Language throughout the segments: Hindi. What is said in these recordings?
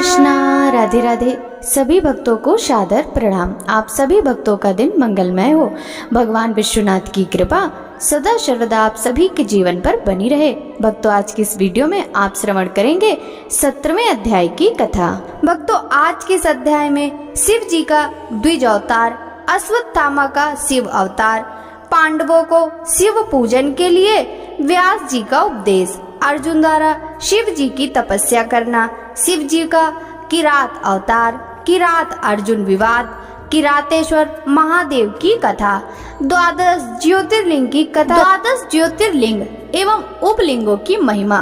कृष्णा। राधे राधे। सभी भक्तों को सादर प्रणाम। आप सभी भक्तों का दिन मंगलमय हो। भगवान विश्वनाथ की कृपा सदा सर्वदा आप सभी के जीवन पर बनी रहे। भक्तों, आज की इस वीडियो में आप श्रवण करेंगे 17वें अध्याय की कथा। भक्तों, आज के इस अध्याय में शिव जी का द्विज अवतार, अश्वत्थामा का शिव अवतार, पांडवों को शिव पूजन के लिए व्यास जी का उपदेश, अर्जुन द्वारा शिव जी की तपस्या करना, शिव जी का किरात अवतार, किरात अर्जुन विवाद, किरातेश्वर महादेव की कथा, द्वादश ज्योतिर्लिंग की कथा, द्वादश ज्योतिर्लिंग एवं उपलिंगों की महिमा,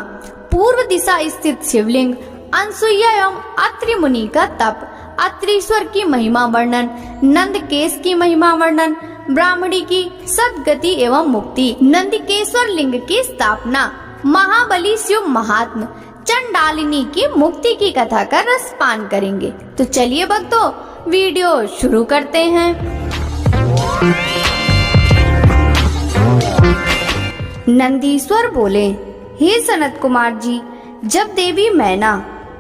पूर्व दिशा स्थित शिवलिंग, अनसुईया एवं अत्रि मुनि का तप, अत्रीश्वर की महिमा वर्णन, नंदकेश की महिमा वर्णन, ब्राह्मणी की सदगति एवं मुक्ति, नंदिकेश्वर लिंग की स्थापना, महाबली शिव महात्म, चंडालिनी की मुक्ति की कथा का रसपान करेंगे। तो चलिए भक्तों, वीडियो शुरू करते हैं। नंदीश्वर बोले, हे सनत कुमार जी, जब देवी मैना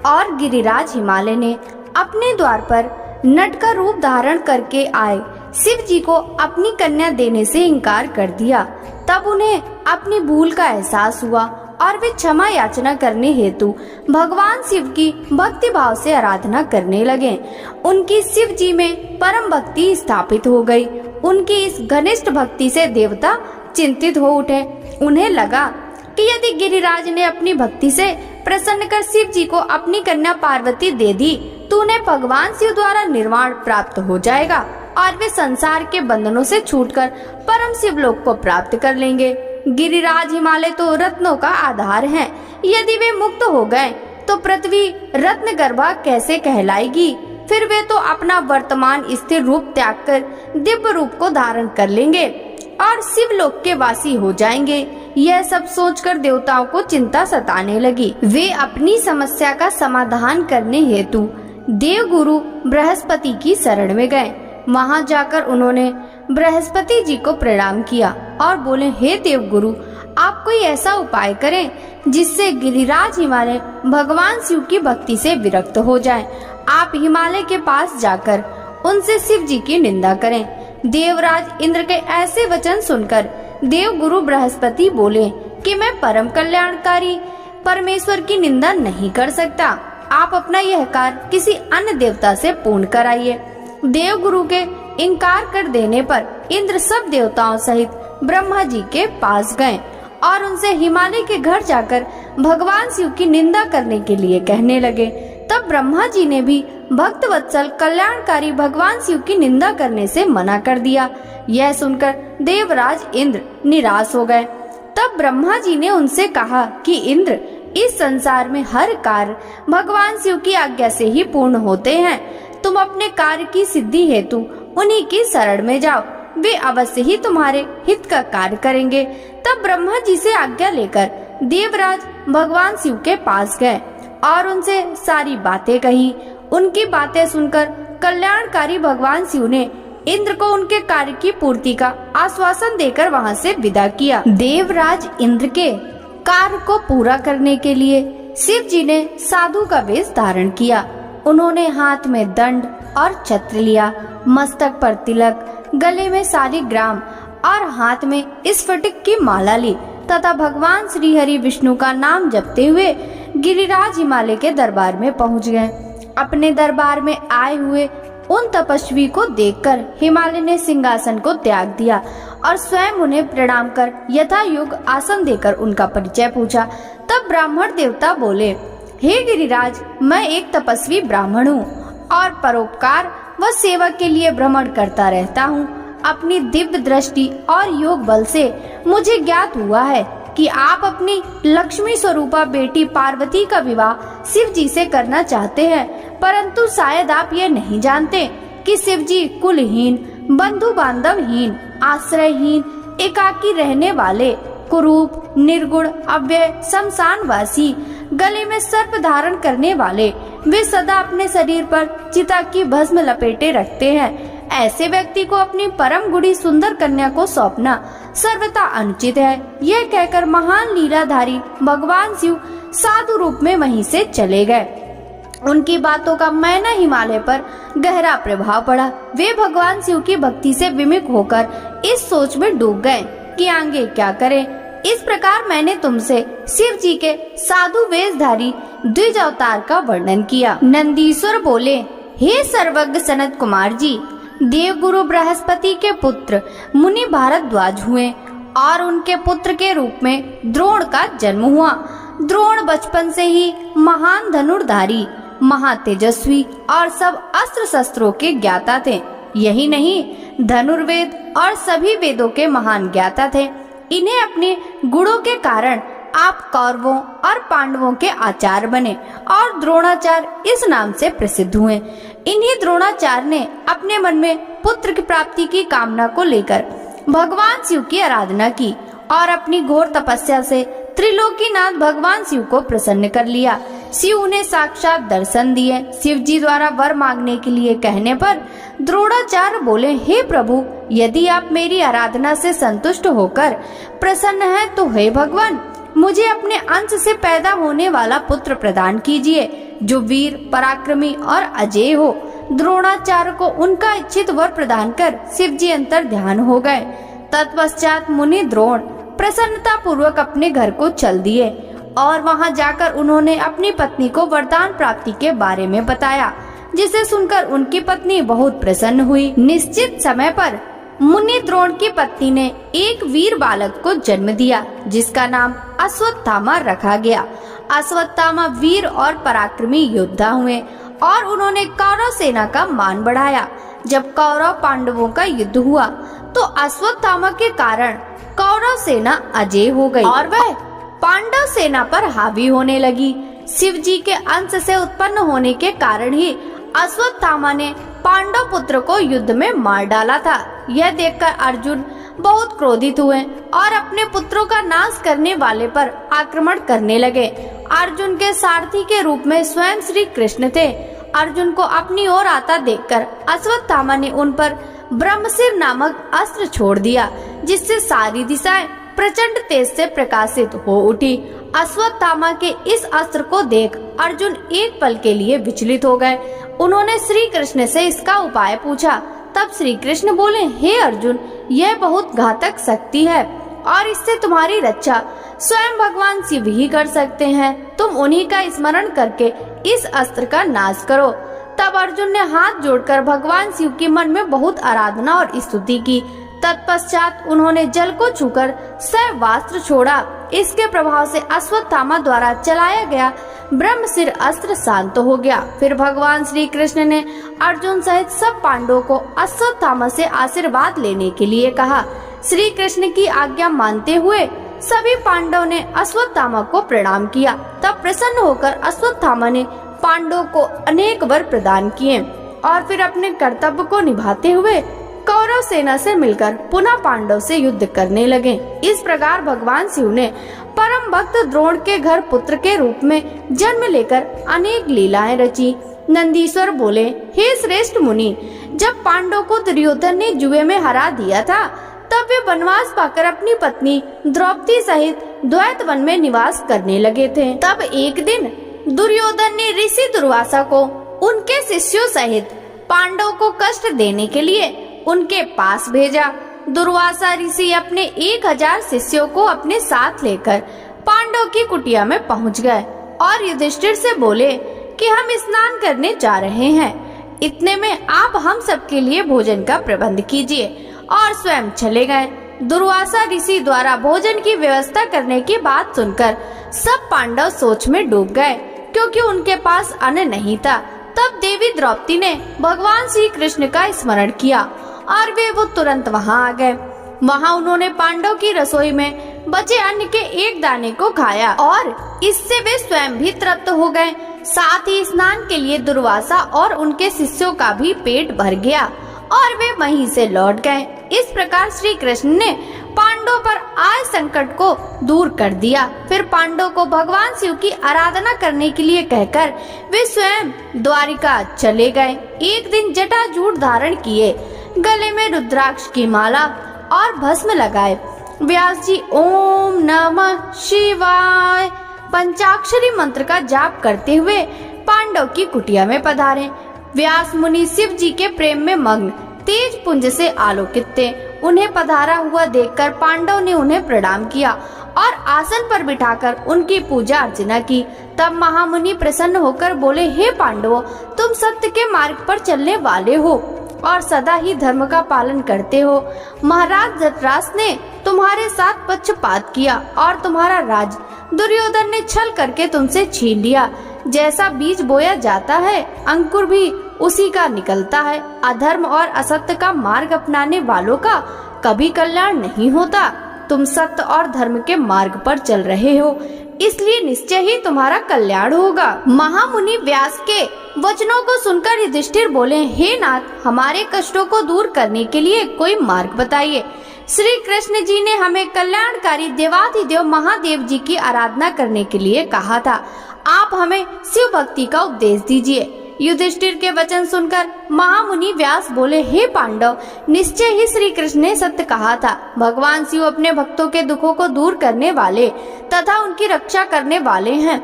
और गिरिराज हिमालय ने अपने द्वार पर नट का रूप धारण करके आए शिव जी को अपनी कन्या देने से इनकार कर दिया, तब उन्हें अपनी भूल का एहसास हुआ और वे क्षमा याचना करने हेतु भगवान शिव की भक्ति भाव से आराधना करने लगे। उनकी शिव जी में परम भक्ति स्थापित हो गई। उनकी इस घनिष्ठ भक्ति से देवता चिंतित हो उठे। उन्हें लगा कि यदि गिरिराज ने अपनी भक्ति से प्रसन्न कर शिव जी को अपनी कन्या पार्वती दे दी तो उन्हें भगवान शिव द्वारा निर्वाण प्राप्त हो जाएगा और वे संसार के बंधनों से छूटकर परम शिवलोक को प्राप्त कर लेंगे। गिरिराज हिमालय तो रत्नों का आधार हैं। यदि वे मुक्त हो गए तो पृथ्वी रत्न गर्भा कैसे कहलाएगी। फिर वे तो अपना वर्तमान स्थिर रूप त्याग कर दिव्य रूप को धारण कर लेंगे और शिवलोक के वासी हो जाएंगे। यह सब सोचकर देवताओं को चिंता सताने लगी। वे अपनी समस्या का समाधान करने हेतु देवगुरु बृहस्पति की शरण में गए। वहां जाकर उन्होंने बृहस्पति जी को प्रणाम किया और बोले, हे देवगुरु, आप कोई ऐसा उपाय करें जिससे गिरिराज हिमालय भगवान शिव की भक्ति से विरक्त हो जाएं। आप हिमालय के पास जाकर उनसे शिव जी की निंदा करें। देवराज इंद्र के ऐसे वचन सुनकर देवगुरु बृहस्पति बोले कि मैं परम कल्याणकारी परमेश्वर की निंदा नहीं कर सकता। आप अपना यह कार्य किसी अन्य देवता से पूर्ण कराइए। देवगुरु के इनकार कर देने पर इंद्र सब देवताओं सहित ब्रह्मा जी के पास गए और उनसे हिमालय के घर जाकर भगवान शिव की निंदा करने के लिए कहने लगे। तब ब्रह्मा जी ने भी भक्त वत्सल कल्याणकारी भगवान शिव की निंदा करने से मना कर दिया। यह सुनकर देवराज इंद्र निराश हो गए। तब ब्रह्मा जी ने उनसे कहा कि इंद्र, इस संसार में हर कार्य भगवान शिव की आज्ञा से ही पूर्ण होते हैं। तुम अपने कार्य की सिद्धि हेतु उन्हीं की शरण में जाओ, वे अवश्य ही तुम्हारे हित का कार्य करेंगे। तब ब्रह्मा जी से आज्ञा लेकर देवराज भगवान शिव के पास गए और उनसे सारी बातें कही। उनकी बातें सुनकर कल्याणकारी भगवान शिव ने इंद्र को उनके कार्य की पूर्ति का आश्वासन देकर वहां से विदा किया। देवराज इंद्र के कार्य को पूरा करने के लिए शिव जी ने साधु का वेश धारण किया। उन्होंने हाथ में दंड और छत्र लिया, मस्तक पर तिलक, गले में सालिग्राम और हाथ में स्फटिक की माला ली तथा भगवान श्री हरि विष्णु का नाम जपते हुए गिरिराज हिमालय के दरबार में पहुंच गए। अपने दरबार में आए हुए उन तपस्वी को देखकर हिमालय ने सिंहासन को त्याग दिया और स्वयं उन्हें प्रणाम कर यथा युग आसन देकर उनका परिचय पूछा। तब ब्राह्मण देवता बोले, हे गिरिराज, मैं एक तपस्वी ब्राह्मण हूँ और परोपकार व सेवा के लिए भ्रमण करता रहता हूँ। अपनी दिव्य दृष्टि और योग बल से मुझे ज्ञात हुआ है कि आप अपनी लक्ष्मी स्वरूपा बेटी पार्वती का विवाह शिव जी से करना चाहते हैं, परंतु शायद आप ये नहीं जानते कि शिव जी कुलहीन, बंधु बांधवहीन, आश्रयहीन, एकाकी रहने वाले, कुरूप, निर्गुण, अव्यय, शमशानवासी, गले में सर्प धारण करने वाले, वे सदा अपने शरीर पर चिता की भस्म लपेटे रखते हैं। ऐसे व्यक्ति को अपनी परम गुणी सुंदर कन्या को सौंपना सर्वथा अनुचित है। यह कहकर महान लीलाधारी भगवान शिव साधु रूप में वहीं से चले गए। उनकी बातों का मैना हिमालय पर गहरा प्रभाव पड़ा। वे भगवान शिव की भक्ति से विमुख होकर इस सोच में डूब गए कि आगे क्या करें। इस प्रकार मैंने तुमसे शिव जी के साधु वेशधारी द्विज अवतार का वर्णन किया। नंदीश्वर बोले, हे सर्वज्ञ सनत कुमार जी, देवगुरु बृहस्पति के पुत्र मुनि भारद्वाज हुए और उनके पुत्र के रूप में द्रोण का जन्म हुआ। द्रोण बचपन से ही महान धनुर्धारी, महातेजस्वी और सब अस्त्र शस्त्रों के ज्ञाता थे। यही नहीं, धनुर्वेद और सभी वेदों के महान ज्ञाता थे। इन्हें अपने गुणों के कारण आप कौरवों और पांडवों के आचार्य बने और द्रोणाचार्य इस नाम से प्रसिद्ध हुए। इन्हीं द्रोणाचार्य ने अपने मन में पुत्र की प्राप्ति की कामना को लेकर भगवान शिव की आराधना की और अपनी घोर तपस्या से त्रिलोकीनाथ भगवान शिव को प्रसन्न कर लिया। शिव उन्हें साक्षात दर्शन दिए। शिव जी द्वारा वर मांगने के लिए कहने पर द्रोणाचार्य बोले, हे प्रभु, यदि आप मेरी आराधना से संतुष्ट होकर प्रसन्न हैं तो हे भगवान, मुझे अपने अंश से पैदा होने वाला पुत्र प्रदान कीजिए जो वीर, पराक्रमी और अजेय हो। द्रोणाचार्य को उनका इच्छित वर प्रदान कर शिव जी अंतर ध्यान हो गए। तत्पश्चात मुनि द्रोण प्रसन्नता पूर्वक अपने घर को चल दिए और वहां जाकर उन्होंने अपनी पत्नी को वरदान प्राप्ति के बारे में बताया, जिसे सुनकर उनकी पत्नी बहुत प्रसन्न हुई। निश्चित समय पर मुनि द्रोण की पत्नी ने एक वीर बालक को जन्म दिया, जिसका नाम अश्वत्थामा रखा गया। अश्वत्थामा वीर और पराक्रमी योद्धा हुए और उन्होंने कौरव सेना का मान बढ़ाया। जब कौरव पांडवों का युद्ध हुआ तो अश्वत्थामा के कारण कौरव सेना अजेय हो गई और वह पांडव सेना पर हावी होने लगी। शिव जी के अंश से उत्पन्न होने के कारण ही अश्वत्थामा ने पांडव पुत्र को युद्ध में मार डाला था। यह देखकर अर्जुन बहुत क्रोधित हुए और अपने पुत्रों का नाश करने वाले पर आक्रमण करने लगे। अर्जुन के सारथी के रूप में स्वयं श्री कृष्ण थे। अर्जुन को अपनी ओर आता देखकर अश्वत्थामा ने उन पर ब्रह्मशिर नामक अस्त्र छोड़ दिया, जिससे सारी दिशाएं प्रचंड तेज से प्रकाशित हो उठी। अश्वत्थामा के इस अस्त्र को देख अर्जुन एक पल के लिए विचलित हो गए। उन्होंने श्री कृष्ण से इसका उपाय पूछा। तब श्री कृष्ण बोले, हे अर्जुन, यह बहुत घातक शक्ति है और इससे तुम्हारी रक्षा स्वयं भगवान शिव ही कर सकते हैं। तुम उन्हीं का स्मरण करके इस अस्त्र का नाश करो। तब अर्जुन ने हाथ जोड़कर भगवान शिव के मन में बहुत आराधना और स्तुति की। तत्पश्चात उन्होंने जल को छूकर शैवास्त्र छोड़ा। इसके प्रभाव से अश्वत्थामा द्वारा चलाया गया ब्रह्मशिर अस्त्र शांत हो गया। फिर भगवान श्री कृष्ण ने अर्जुन सहित सब पांडवों को अश्वत्थामा से आशीर्वाद लेने के लिए कहा। श्री कृष्ण की आज्ञा मानते हुए सभी पांडवों ने अश्वत्थामा को प्रणाम किया। तब प्रसन्न होकर अश्वत्थामा ने पांडवों को अनेक वर प्रदान किए और फिर अपने कर्तव्य को निभाते हुए कौरव सेना से मिलकर पुनः पांडव से युद्ध करने लगे। इस प्रकार भगवान शिव ने परम भक्त द्रोण के घर पुत्र के रूप में जन्म लेकर अनेक लीलाएं रची। नंदीश्वर बोले, हे श्रेष्ठ मुनि, जब पांडवों को दुर्योधन ने जुए में हरा दिया था, तब वे वनवास पाकर अपनी पत्नी द्रौपदी सहित द्वैत वन में निवास करने लगे थे। तब एक दिन दुर्योधन ने ऋषि दुर्वासा को उनके शिष्यों सहित पांडवों को कष्ट देने के लिए उनके पास भेजा। दुर्वासा ऋषि अपने 1000 शिष्यों को अपने साथ लेकर पांडव की कुटिया में पहुंच गए और युधिष्ठिर से बोले कि हम स्नान करने जा रहे हैं। इतने में आप हम सबके लिए भोजन का प्रबंध कीजिए और स्वयं चले गए। दुर्वासा ऋषि द्वारा भोजन की व्यवस्था करने की बात सुनकर सब पांडव सोच में डूब गए, क्योंकि उनके पास अन्न नहीं था। तब देवी द्रौपदी ने भगवान श्री कृष्ण का स्मरण किया और वो तुरंत वहां आ गए। वहां उन्होंने पांडव की रसोई में बचे अन्न के एक दाने को खाया और इससे वे स्वयं भी तृप्त हो गए। साथ ही स्नान के लिए दुर्वासा और उनके शिष्यों का भी पेट भर गया और वे वहीं से लौट गए। इस प्रकार श्री कृष्ण ने पांडवों पर आए संकट को दूर कर दिया। फिर पांडवों को भगवान शिव की आराधना करने के लिए कहकर वे स्वयं द्वारिका चले गए। एक दिन जटाजूट धारण किए, गले में रुद्राक्ष की माला और भस्म लगाए, व्यास जी ओम नमः शिवाय पंचाक्षरी मंत्र का जाप करते हुए पांडव की कुटिया में पधारे। व्यास मुनि शिव जी के प्रेम में मग्न तेज पुंज से आलोकित थे। उन्हें पधारा हुआ देखकर पांडव ने उन्हें प्रणाम किया और आसन पर बिठाकर उनकी पूजा अर्चना की। तब महामुनि प्रसन्न होकर बोले, हे पांडवों, तुम सत्य के मार्ग पर चलने वाले हो और सदा ही धर्म का पालन करते हो। महाराज धृतराष्ट्र ने तुम्हारे साथ पक्षपात किया और तुम्हारा राज दुर्योधन ने छल करके तुमसे छीन लिया। जैसा बीज बोया जाता है, अंकुर भी उसी का निकलता है। अधर्म और असत्य का मार्ग अपनाने वालों का कभी कल्याण नहीं होता। तुम सत्य और धर्म के मार्ग पर चल रहे हो, इसलिए निश्चय ही तुम्हारा कल्याण होगा। महामुनि व्यास के वचनों को सुनकर युधिष्ठिर बोले, हे नाथ, हमारे कष्टों को दूर करने के लिए कोई मार्ग बताइए। श्री कृष्ण जी ने हमें कल्याणकारी देवाधिदेव महादेव जी की आराधना करने के लिए कहा था। आप हमें शिव भक्ति का उपदेश दीजिए। युधिष्ठिर के वचन सुनकर महामुनि व्यास बोले, हे पांडव, निश्चय ही श्री कृष्ण ने सत्य कहा था। भगवान शिव अपने भक्तों के दुखों को दूर करने वाले तथा उनकी रक्षा करने वाले हैं।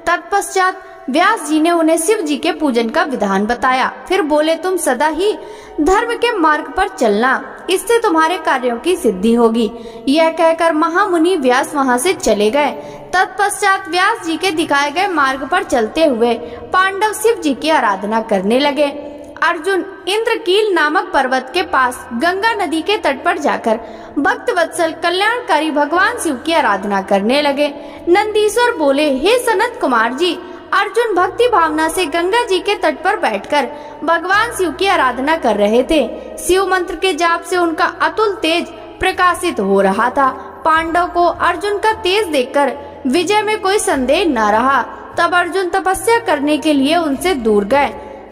तत्पश्चात व्यास जी ने उन्हें शिव जी के पूजन का विधान बताया। फिर बोले, तुम सदा ही धर्म के मार्ग पर चलना, इससे तुम्हारे कार्यों की सिद्धि होगी। यह कहकर महामुनि व्यास वहां से चले गए। तत्पश्चात व्यास जी के दिखाए गए मार्ग पर चलते हुए पांडव शिव जी की आराधना करने लगे। अर्जुन इंद्रकील नामक पर्वत के पास गंगा नदी के तट पर जाकर भक्त वत्सल कल्याणकारी भगवान शिव की आराधना करने लगे। नंदीश्वर बोले, हे सनत कुमार जी, अर्जुन भक्ति भावना से गंगा जी के तट पर बैठकर भगवान शिव की आराधना कर रहे थे। शिव मंत्र के जाप से उनका अतुल तेज प्रकाशित हो रहा था। पांडव को अर्जुन का तेज देखकर विजय में कोई संदेह न रहा। तब अर्जुन तपस्या करने के लिए उनसे दूर गए।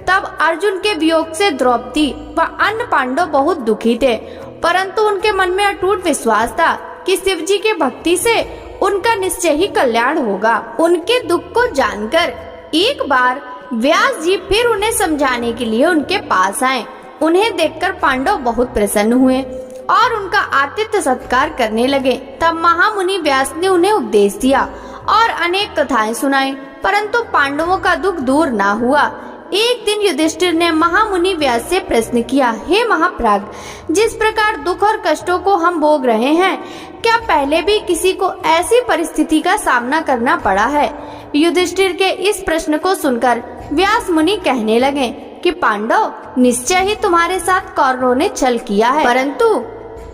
तब अर्जुन के वियोग से द्रौपदी व अन्य पांडव बहुत दुखी थे, परंतु उनके मन में अटूट विश्वास था कि शिव जी के भक्ति से उनका निश्चय ही कल्याण होगा। उनके दुख को जानकर एक बार व्यास जी फिर उन्हें समझाने के लिए उनके पास आए। उन्हें देखकर पांडव बहुत प्रसन्न हुए और उनका आतिथ्य सत्कार करने लगे। तब महामुनि व्यास ने उन्हें उपदेश दिया और अनेक कथाएं सुनाई, परंतु पांडवों का दुख दूर ना हुआ। एक दिन युधिष्ठिर ने महामुनि व्यास से प्रश्न किया, हे महाप्राज्ञ, जिस प्रकार दुख और कष्टों को हम भोग रहे हैं, क्या पहले भी किसी को ऐसी परिस्थिति का सामना करना पड़ा है? युधिष्ठिर के इस प्रश्न को सुनकर व्यास मुनि कहने लगे कि पांडव, निश्चय ही तुम्हारे साथ कौरवों ने छल किया है, परंतु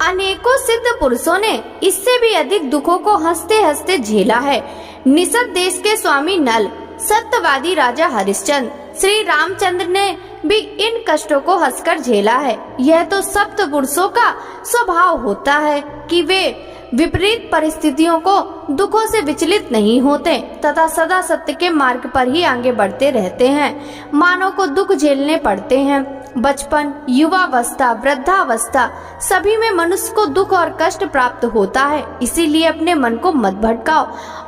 अनेकों सिद्ध पुरुषों ने इससे भी अधिक दुखों को हंसते हंसते झेला है। निषद देश के स्वामी नल, सत्यवादी राजा हरिश्चंद्र, श्री रामचंद्र ने भी इन कष्टों को हंसकर झेला है। यह तो सप्त पुरुषों का स्वभाव होता है कि वे विपरीत परिस्थितियों को दुखों से विचलित नहीं होते तथा सदा सत्य के मार्ग पर ही आगे बढ़ते रहते हैं। मानव को दुख झेलने पड़ते हैं। बचपन, युवावस्था, वृद्धावस्था सभी में मनुष्य को दुख और कष्ट प्राप्त होता है। इसीलिए अपने मन को मत भटकाओ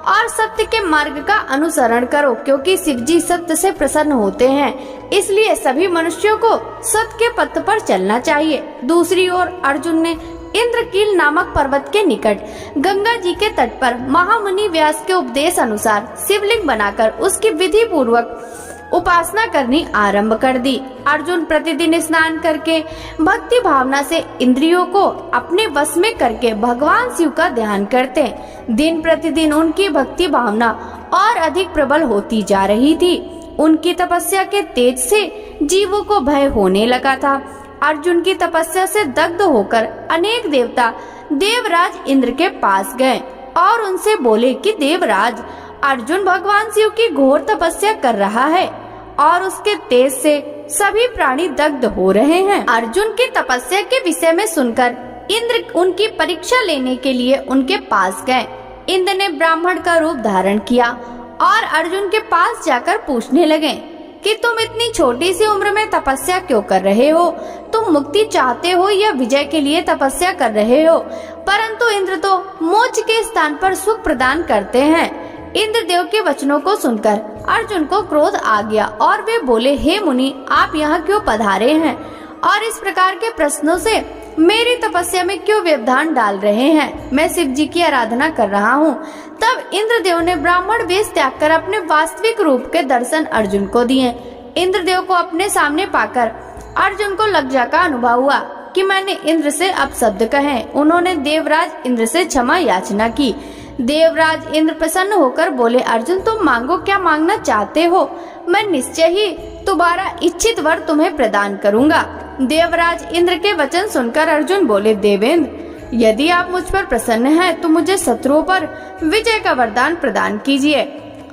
और सत्य के मार्ग का अनुसरण करो, क्योंकि शिवजी सत्य से प्रसन्न होते हैं। इसलिए सभी मनुष्यों को सत्य के पथ पर चलना चाहिए। दूसरी ओर अर्जुन ने इंद्रकील नामक पर्वत के निकट गंगा जी के तट पर महामुनि व्यास के उपदेश अनुसार शिवलिंग बनाकर उसकी विधि पूर्वक उपासना करनी आरंभ कर दी। अर्जुन प्रतिदिन स्नान करके भक्ति भावना से इंद्रियों को अपने वश में करके भगवान शिव का ध्यान करते। दिन प्रतिदिन उनकी भक्ति भावना और अधिक प्रबल होती जा रही थी। उनकी तपस्या के तेज से जीवों को भय होने लगा था। अर्जुन की तपस्या से दग्ध होकर अनेक देवता देवराज इंद्र के पास गए और उनसे बोले कि देवराज, अर्जुन भगवान शिव की घोर तपस्या कर रहा है और उसके तेज से सभी प्राणी दग्ध हो रहे हैं। अर्जुन की तपस्या के विषय में सुनकर इंद्र उनकी परीक्षा लेने के लिए उनके पास गए। इंद्र ने ब्राह्मण का रूप धारण किया और अर्जुन के पास जाकर पूछने लगे कि तुम इतनी छोटी सी उम्र में तपस्या क्यों कर रहे हो? तुम मुक्ति चाहते हो या विजय के लिए तपस्या कर रहे हो? परंतु इंद्र तो मोक्ष के स्थान पर सुख प्रदान करते हैं। इंद्रदेव के वचनों को सुनकर अर्जुन को क्रोध आ गया और वे बोले, हे मुनि, आप यहाँ क्यों पधारे हैं? और इस प्रकार के प्रश्नों से मेरी तपस्या में क्यों व्यवधान डाल रहे हैं? मैं शिव जी की आराधना कर रहा हूँ। तब इंद्रदेव ने ब्राह्मण वेश त्याग कर अपने वास्तविक रूप के दर्शन अर्जुन को दिए। इंद्रदेव को अपने सामने पाकर अर्जुन को लज्जा का अनुभव हुआ कि मैंने इंद्र से अपशब्द कहे। उन्होंने देवराज इंद्र से क्षमा याचना की। देवराज इंद्र प्रसन्न होकर बोले, अर्जुन तुम मांगो, क्या मांगना चाहते हो? मैं निश्चय ही तुम्हारा इच्छित वर तुम्हें प्रदान करूंगा। देवराज इंद्र के वचन सुनकर अर्जुन बोले, देवेंद्र यदि आप मुझ पर प्रसन्न हैं तो मुझे शत्रुओं पर विजय का वरदान प्रदान कीजिए।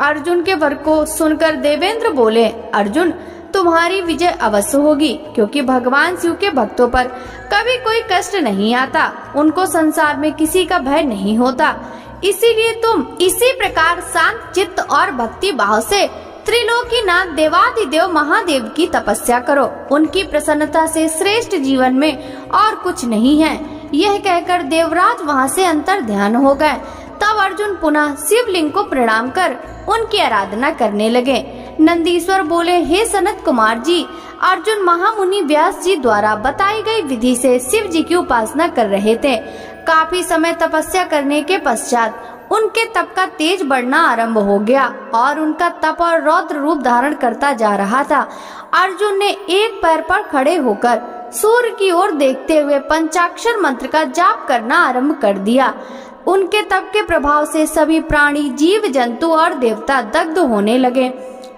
अर्जुन के वर को सुनकर देवेंद्र बोले, अर्जुन तुम्हारी विजय अवश्य होगी, क्योंकि भगवान शिव के भक्तों पर कभी कोई कष्ट नहीं आता। उनको संसार में किसी का भय नहीं होता। इसीलिए तुम इसी प्रकार शांत चित्त और भक्ति भाव से त्रिलोकीनाथ देवादिदेव महादेव की तपस्या करो। उनकी प्रसन्नता से श्रेष्ठ जीवन में और कुछ नहीं है। यह कहकर देवराज वहां से अंतर ध्यान हो गए। तब अर्जुन पुनः शिवलिंग को प्रणाम कर उनकी आराधना करने लगे। नंदीश्वर बोले, हे सनत कुमार जी, अर्जुन महामुनि व्यास जी द्वारा बताई गई विधि से शिव जी की उपासना कर रहे थे। काफी समय तपस्या करने के पश्चात उनके तप का तेज बढ़ना आरंभ हो गया और उनका तप और रौद्र रूप धारण करता जा रहा था। अर्जुन ने एक पैर पर खड़े होकर सूर्य की ओर देखते हुए पंचाक्षर मंत्र का जाप करना आरंभ कर दिया। उनके तप के प्रभाव से सभी प्राणी, जीव जंतु और देवता दग्ध होने लगे।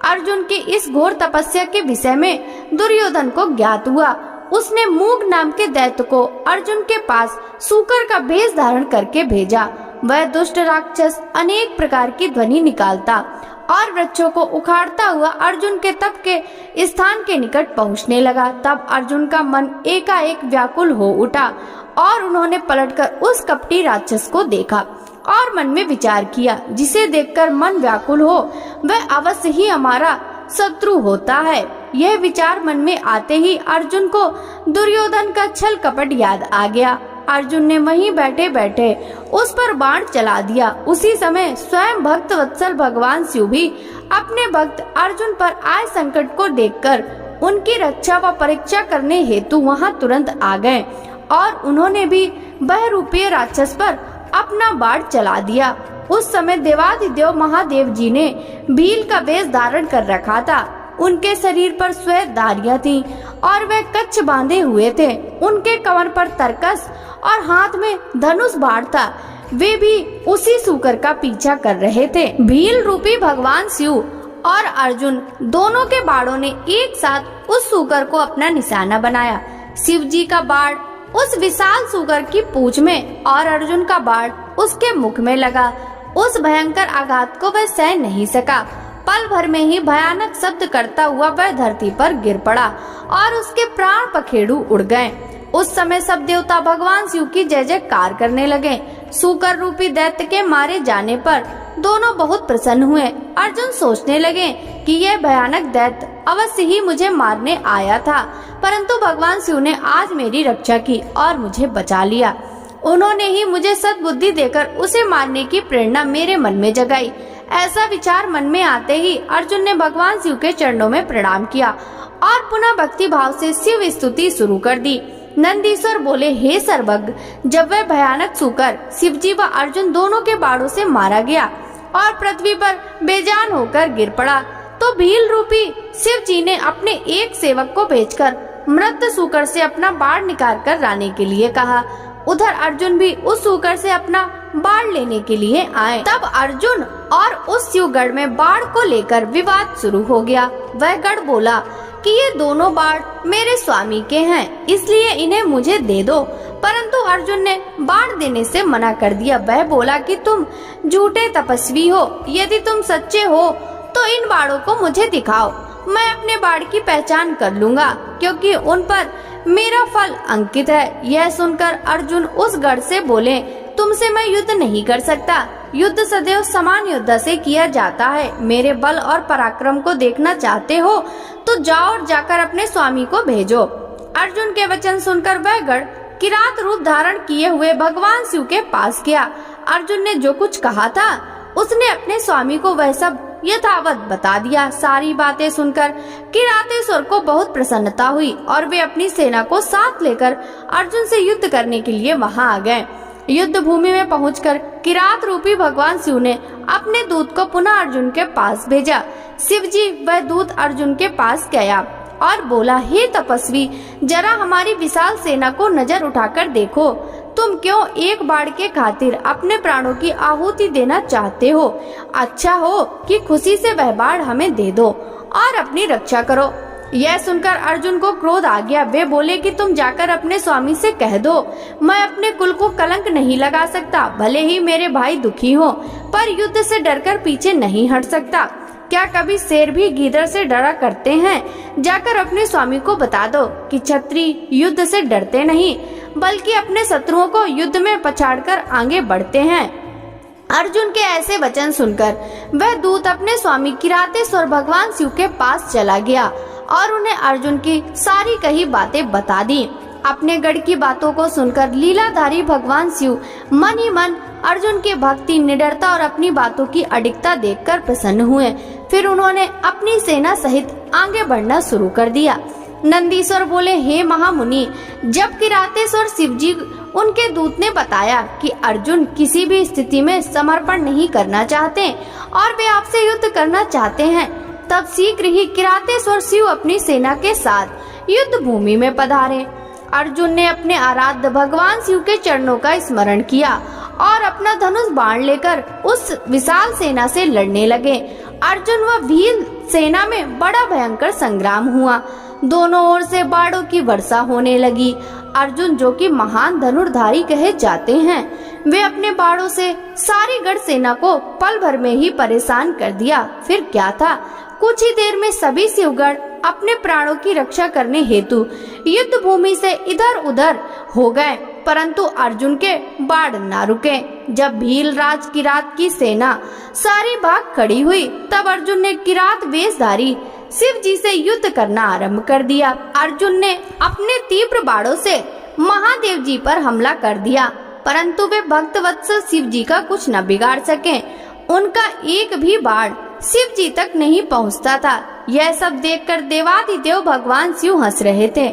अर्जुन की इस घोर तपस्या के विषय में दुर्योधन को ज्ञात हुआ। उसने मूग नाम के दैत्य को अर्जुन के पास सूकर का भेष धारण करके भेजा। वह दुष्ट राक्षस अनेक प्रकार की ध्वनि निकालता और वृक्षों को उखाड़ता हुआ अर्जुन के तप के स्थान के निकट पहुंचने लगा। तब अर्जुन का मन एकाएक व्याकुल हो उठा और उन्होंने पलटकर उस कपटी राक्षस को देखा और मन में विचार किया, जिसे देखकर मन व्याकुल हो वह अवश्य ही हमारा शत्रु होता है। यह विचार मन में आते ही अर्जुन को दुर्योधन का छल कपट याद आ गया। अर्जुन ने वहीं बैठे बैठे उस पर बाण चला दिया। उसी समय स्वयं भक्त वत्सल भगवान शिव भी अपने भक्त अर्जुन पर आए संकट को देखकर उनकी रक्षा व परीक्षा करने हेतु वहां तुरंत आ गए और उन्होंने भी बहरूपीय राक्षस पर अपना बाण चला दिया। उस समय देवादिदेव महादेव जी ने भील का वेश धारण कर रखा था। उनके शरीर पर श्वेत धारियां थीं और वे कच्छ बांधे हुए थे। उनके कमर पर तरकस और हाथ में धनुष बाण था। वे भी उसी सूकर का पीछा कर रहे थे। भील रूपी भगवान शिव और अर्जुन दोनों के बाणों ने एक साथ उस सूकर को अपना निशाना बनाया। शिव जी का बाण उस विशाल सूकर की पूंछ में और अर्जुन का बाण उसके मुख में लगा। उस भयंकर आघात को वह सह नहीं सका। पल भर में ही भयानक शब्द करता हुआ वह धरती पर गिर पड़ा और उसके प्राण पखेरु उड़ गए। उस समय सब देवता भगवान शिव की जय जयकार करने लगे। सूकर रूपी दैत्य के मारे जाने पर दोनों बहुत प्रसन्न हुए। अर्जुन सोचने लगे कि यह भयानक दैत्य अवश्य ही मुझे मारने आया था, परंतु भगवान शिव ने आज मेरी रक्षा की और मुझे बचा लिया। उन्होंने ही मुझे सद्बुद्धि देकर उसे मारने की प्रेरणा मेरे मन में जगाई। ऐसा विचार मन में आते ही अर्जुन ने भगवान शिव के चरणों में प्रणाम किया और पुनः भक्ति भाव से शिव स्तुति शुरू कर दी। नंदीश्वर बोले, हे सर्वज्ञ, जब वह भयानक सूकर शिव जी व अर्जुन दोनों के बाणों से मारा गया और पृथ्वी पर बेजान होकर गिर पड़ा, तो भील रूपी शिव जी ने अपने एक सेवक को भेजकर मृत सूकर से अपना बाण निकाल कर लाने के लिए कहा। उधर अर्जुन भी उस सूकर से अपना बाण लेने के लिए आए। तब अर्जुन और उस शिवगढ़ में बाण को लेकर विवाद शुरू हो गया। वह गढ़ बोला कि ये दोनों बाण मेरे स्वामी के हैं, इसलिए इन्हें मुझे दे दो। परंतु अर्जुन ने बाण देने से मना कर दिया। वह बोला कि तुम झूठे तपस्वी हो, यदि तुम सच्चे हो तो इन बाणों को मुझे दिखाओ, मैं अपने बाण की पहचान कर लूंगा, क्योंकि उन पर मेरा फल अंकित है। यह सुनकर अर्जुन उस गढ़ से बोले, तुमसे मैं युद्ध नहीं कर सकता। युद्ध सदैव समान युद्ध से किया जाता है। मेरे बल और पराक्रम को देखना चाहते हो तो जाओ और जाकर अपने स्वामी को भेजो। अर्जुन के वचन सुनकर वह गढ़ किरात रूप धारण किए हुए भगवान शिव के पास गया। अर्जुन ने जो कुछ कहा था उसने अपने स्वामी को वह सब यथावत बता दिया। सारी बातें सुनकर किरातेश्वर को बहुत प्रसन्नता हुई और वे अपनी सेना को साथ लेकर अर्जुन से युद्ध करने के लिए वहां आ गए। युद्ध भूमि में पहुंचकर किरात रूपी भगवान शिव ने अपने दूत को पुनः अर्जुन के पास भेजा। शिव जी वह दूत अर्जुन के पास गया और बोला, हे तपस्वी, जरा हमारी विशाल सेना को नजर उठाकर देखो। तुम क्यों एक बाढ़ के खातिर अपने प्राणों की आहुति देना चाहते हो? अच्छा हो कि खुशी से वह बाढ़ हमें दे दो और अपनी रक्षा करो। यह सुनकर अर्जुन को क्रोध आ गया। वे बोले कि तुम जाकर अपने स्वामी से कह दो, मैं अपने कुल को कलंक नहीं लगा सकता। भले ही मेरे भाई दुखी हो, पर युद्ध से डरकर पीछे नहीं हट सकता। क्या कभी शेर भी गीदड़ से डरा करते हैं? जाकर अपने स्वामी को बता दो कि क्षत्रिय युद्ध से डरते नहीं, बल्कि अपने शत्रुओं को युद्ध में पछाड़कर आगे बढ़ते हैं। अर्जुन के ऐसे वचन सुनकर वह दूत अपने स्वामी किरातेश्वर भगवान शिव के पास चला गया और उन्हें अर्जुन की सारी कही बातें बता दी। अपने गढ़ की बातों को सुनकर लीलाधारी भगवान शिव मन ही मन अर्जुन की भक्ति, निडरता और अपनी बातों की अडिगता देखकर प्रसन्न हुए। फिर उन्होंने अपनी सेना सहित आगे बढ़ना शुरू कर दिया। नंदीश्वर बोले, हे महामुनि, जब किरातेश्वर शिव जी उनके दूत ने बताया कि अर्जुन किसी भी स्थिति में समर्पण नहीं करना चाहते और वे आपसे युद्ध करना चाहते हैं, तब शीघ्र ही किरातेश्वर शिव अपनी सेना के साथ युद्ध भूमि में पधारे। अर्जुन ने अपने आराध्य भगवान शिव के चरणों का स्मरण किया और अपना धनुष बाण लेकर उस विशाल सेना से लड़ने लगे। अर्जुन व भील सेना में बड़ा भयंकर संग्राम हुआ। दोनों ओर से बाणों की वर्षा होने लगी। अर्जुन, जो कि महान धनुर्धारी कहे जाते हैं, वे अपने बाणों से सारी गढ़ सेना को पल भर में ही परेशान कर दिया। फिर क्या था, कुछ ही देर में सभी शिवगण अपने प्राणों की रक्षा करने हेतु युद्ध भूमि से इधर उधर हो गए, परंतु अर्जुन के बाण ना रुके। जब भीलराज किरात की सेना सारी भाग खड़ी हुई, तब अर्जुन ने किरात वेशधारी शिव जी से युद्ध करना आरंभ कर दिया। अर्जुन ने अपने तीव्र बाणों से महादेव जी पर हमला कर दिया, परंतु वे भक्तवत्सल शिव जी का कुछ न बिगाड़ सके। उनका एक भी बाण शिव जी तक नहीं पहुंचता था। यह सब देखकर देवादिदेव भगवान शिव हंस रहे थे।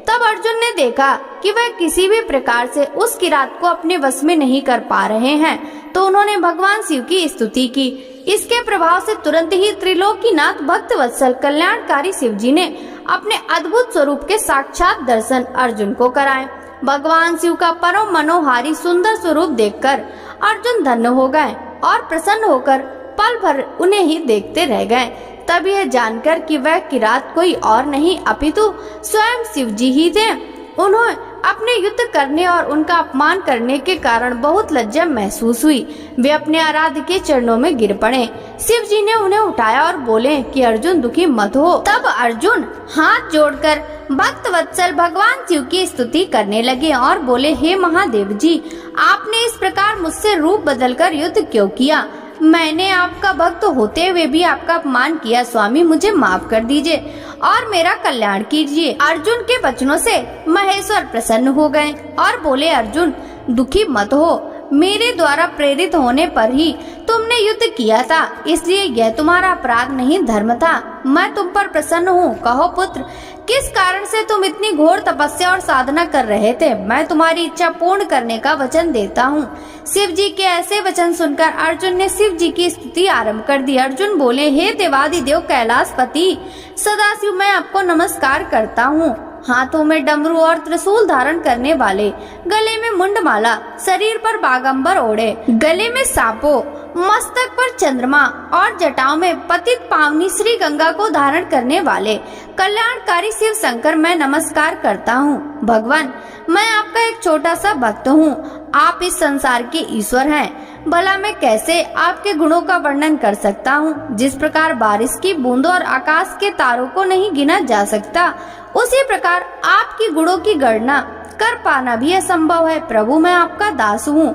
तब अर्जुन ने देखा कि वह किसी भी प्रकार से उस किरात को अपने वश में नहीं कर पा रहे हैं, तो उन्होंने भगवान शिव की स्तुति की। इसके प्रभाव से तुरंत ही त्रिलोकीनाथ भक्तवत्सल कल्याणकारी शिव जी ने अपने अद्भुत स्वरूप के साक्षात दर्शन अर्जुन को कराए। भगवान शिव का परम मनोहारी सुंदर स्वरूप देखकर अर्जुन धन्य हो गए और प्रसन्न होकर पल भर उन्हें ही देखते रह गए। तब यह जानकर कि वह किरात कोई और नहीं अपितु स्वयं शिव जी ही थे, उन्हें अपने युद्ध करने और उनका अपमान करने के कारण बहुत लज्जा महसूस हुई। वे अपने आराध्य के चरणों में गिर पड़े। शिव जी ने उन्हें उठाया और बोले कि अर्जुन, दुखी मत हो। तब अर्जुन हाथ जोड़कर भक्तवत्सल भगवान शिव की स्तुति करने लगे और बोले, हे महादेव जी, आपने इस प्रकार मुझसे रूप बदलकर युद्ध क्यों किया? मैंने आपका भक्त होते हुए भी आपका अपमान किया। स्वामी, मुझे माफ कर दीजिए और मेरा कल्याण कीजिए। अर्जुन के वचनों से महेश्वर प्रसन्न हो गए और बोले, अर्जुन, दुखी मत हो। मेरे द्वारा प्रेरित होने पर ही तुमने युद्ध किया था, इसलिए यह तुम्हारा अपराध नहीं, धर्म था। मैं तुम पर प्रसन्न हूँ। कहो पुत्र, किस कारण से तुम इतनी घोर तपस्या और साधना कर रहे थे? मैं तुम्हारी इच्छा पूर्ण करने का वचन देता हूँ। शिव जी के ऐसे वचन सुनकर अर्जुन ने शिव जी की स्तुति आरंभ कर दी। अर्जुन बोले, हे देवादिदेव कैलाशपति सदाशिव, मैं आपको नमस्कार करता हूँ। हाथों में डमरू और त्रिशूल धारण करने वाले, गले में मुंडमाला, शरीर पर बागंबर ओढ़े, गले में सापो, मस्तक पर चंद्रमा और जटाओं में पतित पावनी श्री गंगा को धारण करने वाले कल्याणकारी शिव शंकर, मैं नमस्कार करता हूँ। भगवान, मैं आपका एक छोटा सा भक्त हूँ। आप इस संसार के ईश्वर हैं। भला मैं कैसे आपके गुणों का वर्णन कर सकता हूँ? जिस प्रकार बारिश की बूंदों और आकाश के तारों को नहीं गिना जा सकता, उसी प्रकार आपकी गुणों की गणना कर पाना भी असंभव है। प्रभु, मैं आपका दास हूँ,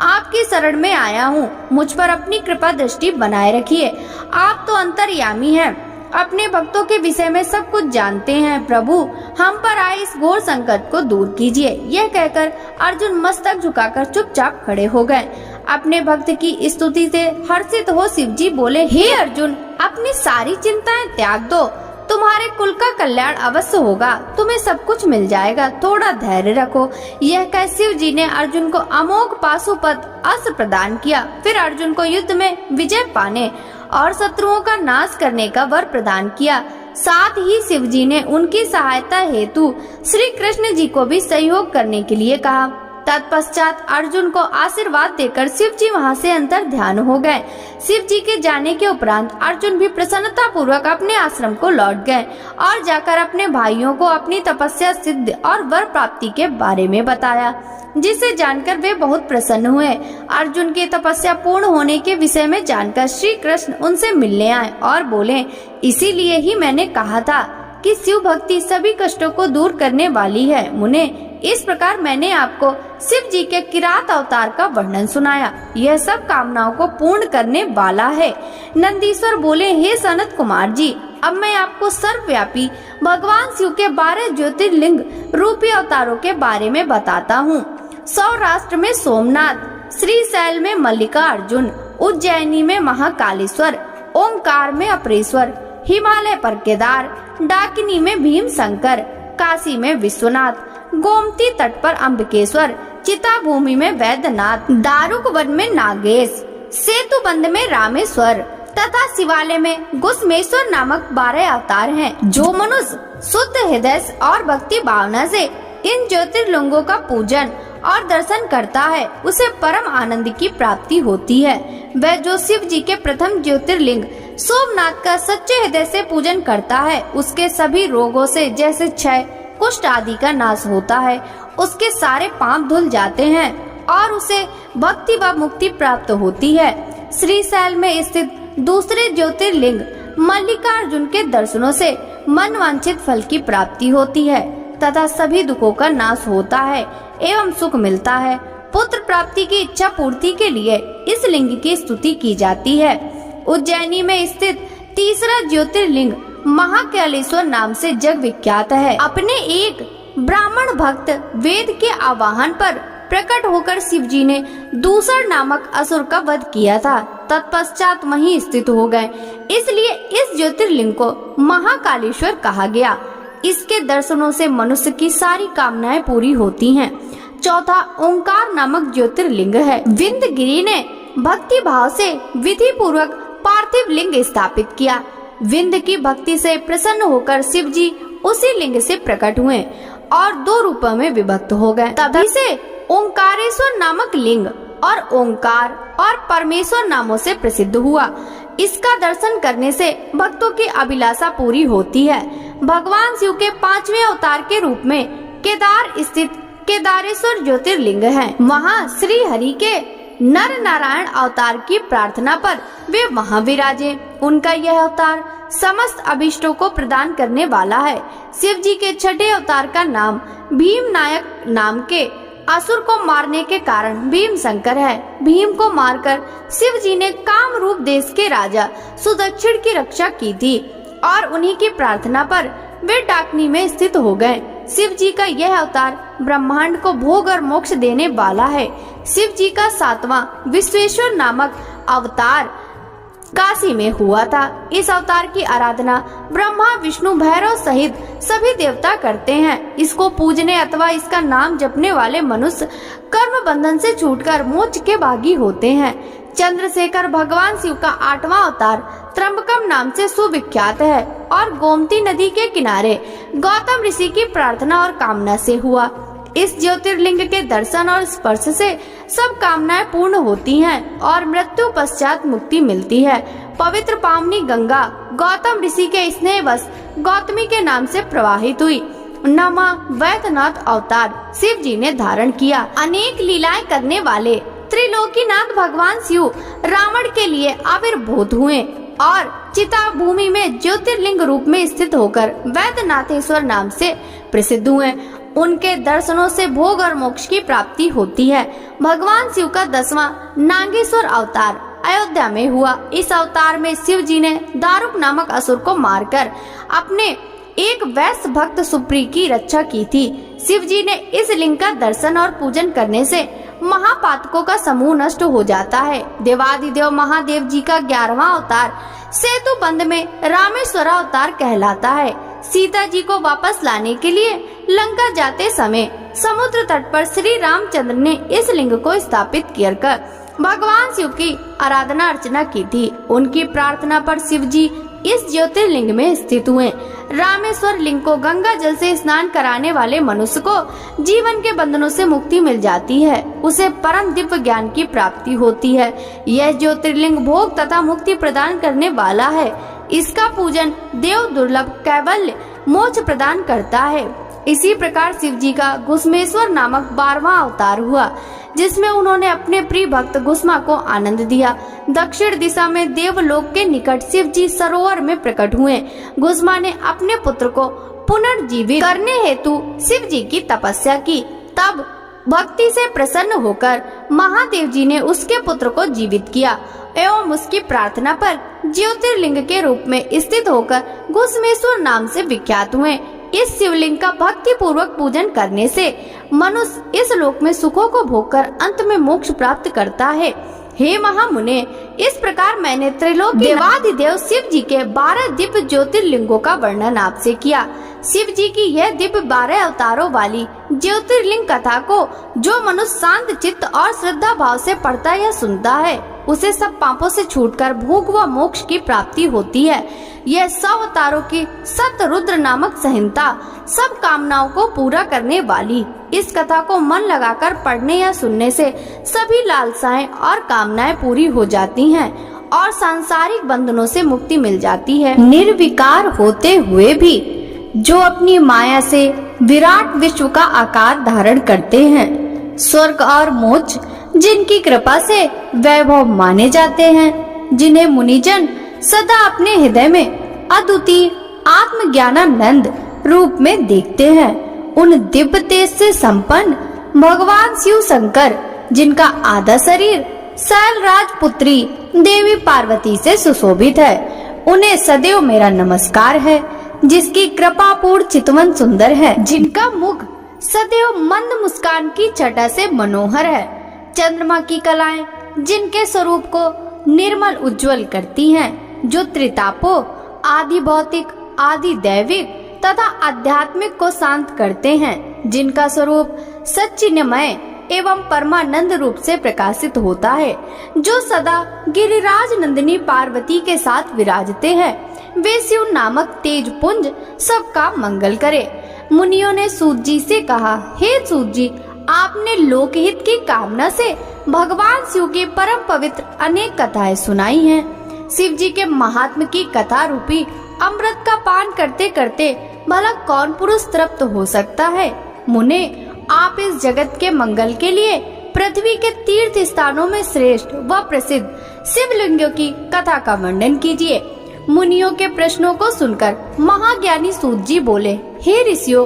आपकी शरण में आया हूँ। मुझ पर अपनी कृपा दृष्टि बनाए रखिए। आप तो अंतर्यामी हैं, अपने भक्तों के विषय में सब कुछ जानते हैं। प्रभु, हम पर आए इस घोर संकट को दूर कीजिए। यह कहकर अर्जुन मस्तक झुकाकर चुपचाप खड़े हो गए। अपने भक्त की स्तुति से हर्षित हो शिवजी बोले, हे अर्जुन, अपनी सारी चिंताएं त्याग दो, तुम्हारे कुल का कल्याण अवश्य होगा, तुम्हें सब कुछ मिल जाएगा, थोड़ा धैर्य रखो। यह कह शिव जी ने अर्जुन को अमोघ पाशुपत अस्त्र प्रदान किया। फिर अर्जुन को युद्ध में विजय पाने और शत्रुओं का नाश करने का वर प्रदान किया। साथ ही शिव जी ने उनकी सहायता हेतु श्री कृष्ण जी को भी सहयोग करने के लिए कहा। तत्पश्चात अर्जुन को आशीर्वाद देकर शिव जी वहाँ से अंतर ध्यान हो गए। शिव जी के जाने के उपरांत अर्जुन भी प्रसन्नता पूर्वक अपने आश्रम को लौट गए और जाकर अपने भाइयों को अपनी तपस्या सिद्ध और वर प्राप्ति के बारे में बताया, जिसे जानकर वे बहुत प्रसन्न हुए। अर्जुन की तपस्या पूर्ण होने के विषय में जानकर श्री कृष्ण उनसे मिलने आए और बोले, इसीलिए ही मैंने कहा था कि शिव भक्ति सभी कष्टों को दूर करने वाली है। मुने, इस प्रकार मैंने आपको शिव जी के किरात अवतार का वर्णन सुनाया। यह सब कामनाओं को पूर्ण करने वाला है। नंदीश्वर बोले, हे सनत कुमार जी, अब मैं आपको सर्वव्यापी भगवान शिव के 12 ज्योतिर्लिंग रूपी अवतारों के बारे में बताता हूँ। सौराष्ट्र में सोमनाथ, श्रीशैल में मल्लिकार्जुन, उज्जैनी में महाकालेश्वर, ओंकार में अपरेश्वर, हिमालय पर केदार, डाकिनी में भीम शंकर, काशी में विश्वनाथ, गोमती तट पर अम्बिकेश्वर, चिता भूमि में वैद्यनाथ, दारुक वन में नागेश, सेतुबंध में रामेश्वर तथा शिवालय में गुस्मेश्वर नामक 12 अवतार हैं। जो मनुष्य शुद्ध हृदय और भक्ति भावना से इन ज्योतिर्लिंगों का पूजन और दर्शन करता है, उसे परम आनंद की प्राप्ति होती है। वह जो शिव जी के प्रथम ज्योतिर्लिंग सोमनाथ का सच्चे हृदय से पूजन करता है, उसके सभी रोगों से जैसे क्षय, कुष्ठ आदि का नाश होता है, उसके सारे पाप धुल जाते हैं और उसे भक्ति व मुक्ति प्राप्त होती है। श्रीशैल में स्थित दूसरे ज्योतिर्लिंग मल्लिकार्जुन के दर्शनों से मनवांछित फल की प्राप्ति होती है तथा सभी दुखों का नाश होता है एवं सुख मिलता है। पुत्र प्राप्ति की इच्छा पूर्ति के लिए इस लिंग की स्तुति की जाती है। उज्जैनी में स्थित तीसरा ज्योतिर्लिंग महाकालेश्वर नाम से जग विख्यात है। अपने एक ब्राह्मण भक्त वेद के आवाहन पर प्रकट होकर शिव जी ने दूसर नामक असुर का वध किया था। तत्पश्चात वहीं स्थित हो गए, इसलिए इस ज्योतिर्लिंग को महाकालेश्वर कहा गया। इसके दर्शनों से मनुष्य की सारी कामनाएं पूरी होती हैं। चौथा ओंकार नामक ज्योतिर्लिंग है। विंध्यगिरि ने भक्ति भाव से विधि पूर्वक पार्थिव लिंग स्थापित किया। विंध्य की भक्ति से प्रसन्न होकर शिव जी उसी लिंग से प्रकट हुए और 2 रूपों में विभक्त हो गए। तभी से ओंकारेश्वर नामक लिंग और ओंकार और परमेश्वर नामों से प्रसिद्ध हुआ। इसका दर्शन करने से भक्तों की अभिलाषा पूरी होती है। भगवान शिव के 5वें अवतार के रूप में केदार स्थित केदारेश्वर ज्योतिर्लिंग है। वहाँ श्री हरि के नर नारायण अवतार की प्रार्थना पर वे वहाँ विराजे। उनका यह अवतार समस्त अभिष्टों को प्रदान करने वाला है। शिव जी के 6ठे अवतार का नाम भीम नायक नाम के असुर को मारने के कारण भीम शंकर है। भीम को मारकर शिव जी ने काम रूप देश के राजा सुदक्षिण की रक्षा की थी और उन्हीं की प्रार्थना पर वे डाकनी में स्थित हो गए। शिव जी का यह अवतार ब्रह्मांड को भोग और मोक्ष देने वाला है। शिव जी का 7वां विश्वेश्वर नामक अवतार काशी में हुआ था। इस अवतार की आराधना ब्रह्मा विष्णु भैरव सहित सभी देवता करते हैं। इसको पूजने अथवा इसका नाम जपने वाले मनुष्य कर्म बंधन से छूटकर मोक्ष के भागी होते हैं। चंद्रशेखर भगवान शिव का 8वां अवतार त्र्यंबकम नाम से सुविख्यात है और गोमती नदी के किनारे गौतम ऋषि की प्रार्थना और कामना से हुआ। इस ज्योतिर्लिंग के दर्शन और स्पर्श से सब कामनाएं पूर्ण होती हैं और मृत्यु पश्चात मुक्ति मिलती है। पवित्र पावनी गंगा गौतम ऋषि के स्नेहवश गौतमी के नाम से प्रवाहित हुई। 9वां वैद्यनाथ अवतार शिव जी ने धारण किया। अनेक लीलाएं करने वाले त्रिलोकीनाथ भगवान शिव रावण के लिए आविर्भूत हुए और चिता भूमि में ज्योतिर्लिंग रूप में स्थित होकर वैद्यनाथेश्वर नाम से प्रसिद्ध हुए। उनके दर्शनों से भोग और मोक्ष की प्राप्ति होती है। भगवान शिव का 10वां नागेश्वर अवतार अयोध्या में हुआ। इस अवतार में शिव जी ने दारुक नामक असुर को मारकर अपने एक वैश्य भक्त सुप्री की रक्षा की थी। शिव जी ने इस लिंग का दर्शन और पूजन करने से महापातकों का समूह नष्ट हो जाता है। देवादिदेव महादेव जी का 11वां अवतार सेतु बंध में रामेश्वर अवतार कहलाता है। सीता जी को वापस लाने के लिए लंका जाते समय समुद्र तट पर श्री रामचंद्र ने इस लिंग को स्थापित कर भगवान शिव की आराधना अर्चना की थी। उनकी प्रार्थना पर शिव जी इस ज्योतिर्लिंग में स्थित हुए। रामेश्वर लिंग को गंगा जल से स्नान कराने वाले मनुष्य को जीवन के बंधनों से मुक्ति मिल जाती है, उसे परम दिव्य ज्ञान की प्राप्ति होती है। यह ज्योतिर्लिंग भोग तथा मुक्ति प्रदान करने वाला है। इसका पूजन देव दुर्लभ कैवल्य मोक्ष प्रदान करता है। इसी प्रकार शिव जी का घुसमेश्वर नामक 12वां अवतार हुआ, जिसमें उन्होंने अपने प्रिय भक्त घुसमा को आनंद दिया। दक्षिण दिशा में देवलोक के निकट शिव जी सरोवर में प्रकट हुए। घुसमा ने अपने पुत्र को पुनर्जीवित करने हेतु शिव जी की तपस्या की। तब भक्ति से प्रसन्न होकर महादेव जी ने उसके पुत्र को जीवित किया एवं उसकी प्रार्थना पर ज्योतिर्लिंग के रूप में स्थित होकर घुसमेश्वर नाम से विख्यात हुए। इस शिवलिंग का भक्ति पूर्वक पूजन करने से मनुष्य इस लोक में सुखों को भोगकर अंत में मोक्ष प्राप्त करता है। हे महामुने, इस प्रकार मैंने त्रिलोक देवादिदेव शिव जी के 12 दिव्य ज्योतिर्लिंगों का वर्णन आपसे किया। शिव जी की यह दिव्य 12 अवतारों वाली ज्योतिर्लिंग कथा को जो मनुष्य शांत चित्त और श्रद्धा भाव से पढ़ता या सुनता है, उसे सब पापों से छूटकर भोग व मोक्ष की प्राप्ति होती है। यह 100 अवतारों की सतरुद्र नामक संहिता सब कामनाओं को पूरा करने वाली इस कथा को मन लगाकर पढ़ने या सुनने से सभी लालसाएं और कामनाएं पूरी हो जाती हैं और सांसारिक बंधनों से मुक्ति मिल जाती है। निर्विकार होते हुए भी जो अपनी माया से विराट विश्व का आकार धारण करते हैं, स्वर्ग और मोक्ष जिनकी कृपा से वैभव माने जाते हैं, जिन्हें मुनिजन सदा अपने हृदय में अद्वितीय आत्मज्ञानानंद रूप में देखते हैं, उन दिव्य तेज से संपन्न भगवान शिव शंकर, जिनका आधा शरीर शैलराज पुत्री देवी पार्वती से सुशोभित है, उन्हें सदैव मेरा नमस्कार है। जिसकी कृपा पूर्ण चितवन सुंदर है, जिनका मुख सदैव मंद मुस्कान की छटा से मनोहर है, चंद्रमा की कलाएं जिनके स्वरूप को निर्मल उज्जवल करती हैं, जो त्रितापों आदि भौतिक आदि दैविक तथा आध्यात्मिक को शांत करते हैं, जिनका स्वरूप सच्चिन्मय एवं परमानंद रूप से प्रकाशित होता है, जो सदा गिरिराज नंदिनी पार्वती के साथ विराजते हैं, वे शिव नामक तेज पुंज सबका मंगल करे। मुनियों ने सूत जी से कहा, हे सूत जी, आपने लोकहित की कामना से भगवान शिव की परम पवित्र अनेक कथाएं सुनाई हैं। शिव जी के महात्म की कथा रूपी अमृत का पान करते करते भला कौन पुरुष तृप्त हो सकता है। मुने, आप इस जगत के मंगल के लिए पृथ्वी के तीर्थ स्थानों में श्रेष्ठ व प्रसिद्ध शिवलिंगों की कथा का वर्णन कीजिए। मुनियों के प्रश्नों को सुनकर महाज्ञानी सूत जी बोले, हे ऋषियों,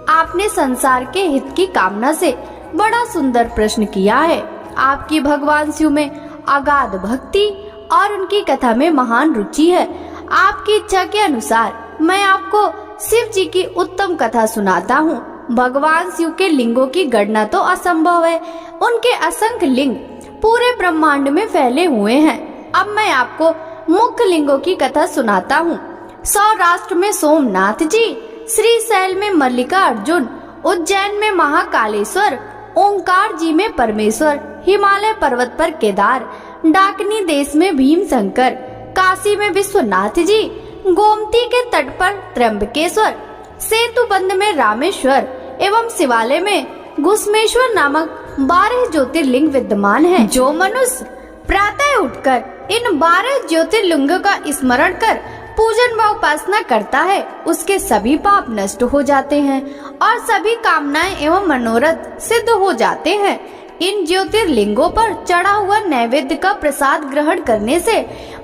आपने संसार के हित की कामना से बड़ा सुंदर प्रश्न किया है। आपकी भगवान शिव में अगाध भक्ति और उनकी कथा में महान रुचि है। आपकी इच्छा के अनुसार मैं आपको शिव जी की उत्तम कथा सुनाता हूँ। भगवान शिव के लिंगों की गणना तो असंभव है, उनके असंख्य लिंग पूरे ब्रह्मांड में फैले हुए हैं। अब मैं आपको मुख्य लिंगों की कथा सुनाता हूँ। सौराष्ट्र में सोमनाथ जी, श्रीशैल में मल्लिका अर्जुन, उज्जैन में महाकालेश्वर, ओंकार जी में परमेश्वर, हिमालय पर्वत पर केदार, डाकनी देश में भीम शंकर, काशी में विश्वनाथ जी, गोमती के तट पर त्र्यंबकेश्वर, सेतुबंध में रामेश्वर एवं शिवालय में घुसमेश्वर नामक 12 ज्योतिर्लिंग विद्यमान हैं। जो मनुष्य प्रातः उठकर इन 12 ज्योतिर्लिंगों का स्मरण कर पूजन व उपासना करता है, उसके सभी पाप नष्ट हो जाते हैं और सभी कामनाएं एवं मनोरथ सिद्ध हो जाते हैं। इन ज्योतिर्लिंगों पर चढ़ा हुआ नैवेद्य का प्रसाद ग्रहण करने से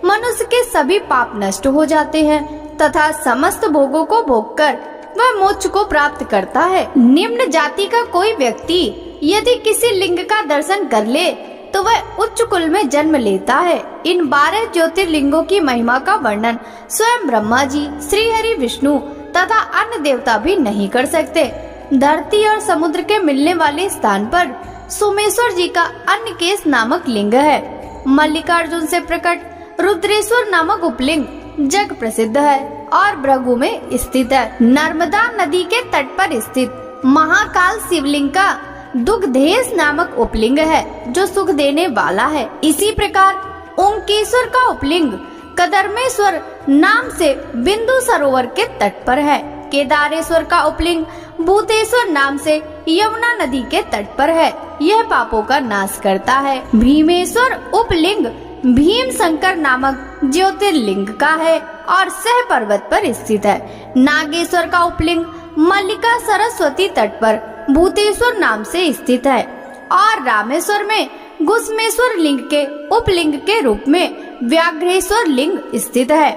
मनुष्य के सभी पाप नष्ट हो जाते हैं तथा समस्त भोगों को भोगकर वह मोक्ष को प्राप्त करता है। निम्न जाति का कोई व्यक्ति यदि किसी लिंग का दर्शन कर ले तो वह उच्च कुल में जन्म लेता है। इन 12 ज्योतिर्लिंगों की महिमा का वर्णन स्वयं ब्रह्मा जी, श्री हरि विष्णु तथा अन्य देवता भी नहीं कर सकते। धरती और समुद्र के मिलने वाले स्थान पर सोमेश्वर जी का अन्नकेश नामक लिंग है। मल्लिकार्जुन से प्रकट रुद्रेश्वर नामक उपलिंग जग प्रसिद्ध है और भृगु में स्थित है। नर्मदा नदी के तट पर स्थित महाकाल शिवलिंग का दुग्धेश नामक उपलिंग है जो सुख देने वाला है। इसी प्रकार ओंकेश्वर का उपलिंग कदर्मेश्वर नाम से बिंदु सरोवर के तट पर है। केदारेश्वर का उपलिंग भूतेश्वर नाम से यमुना नदी के तट पर है। यह पापों का नाश करता है। भीमेश्वर उपलिंग भीम शंकर नामक ज्योतिर्लिंग का है और सह पर्वत पर स्थित है। नागेश्वर का उपलिंग मल्लिका सरस्वती तट पर भूतेश्वर नाम से स्थित है और रामेश्वर में गुस्मेश्वर लिंग के उपलिंग के रूप में व्याघ्रेश्वर लिंग स्थित है।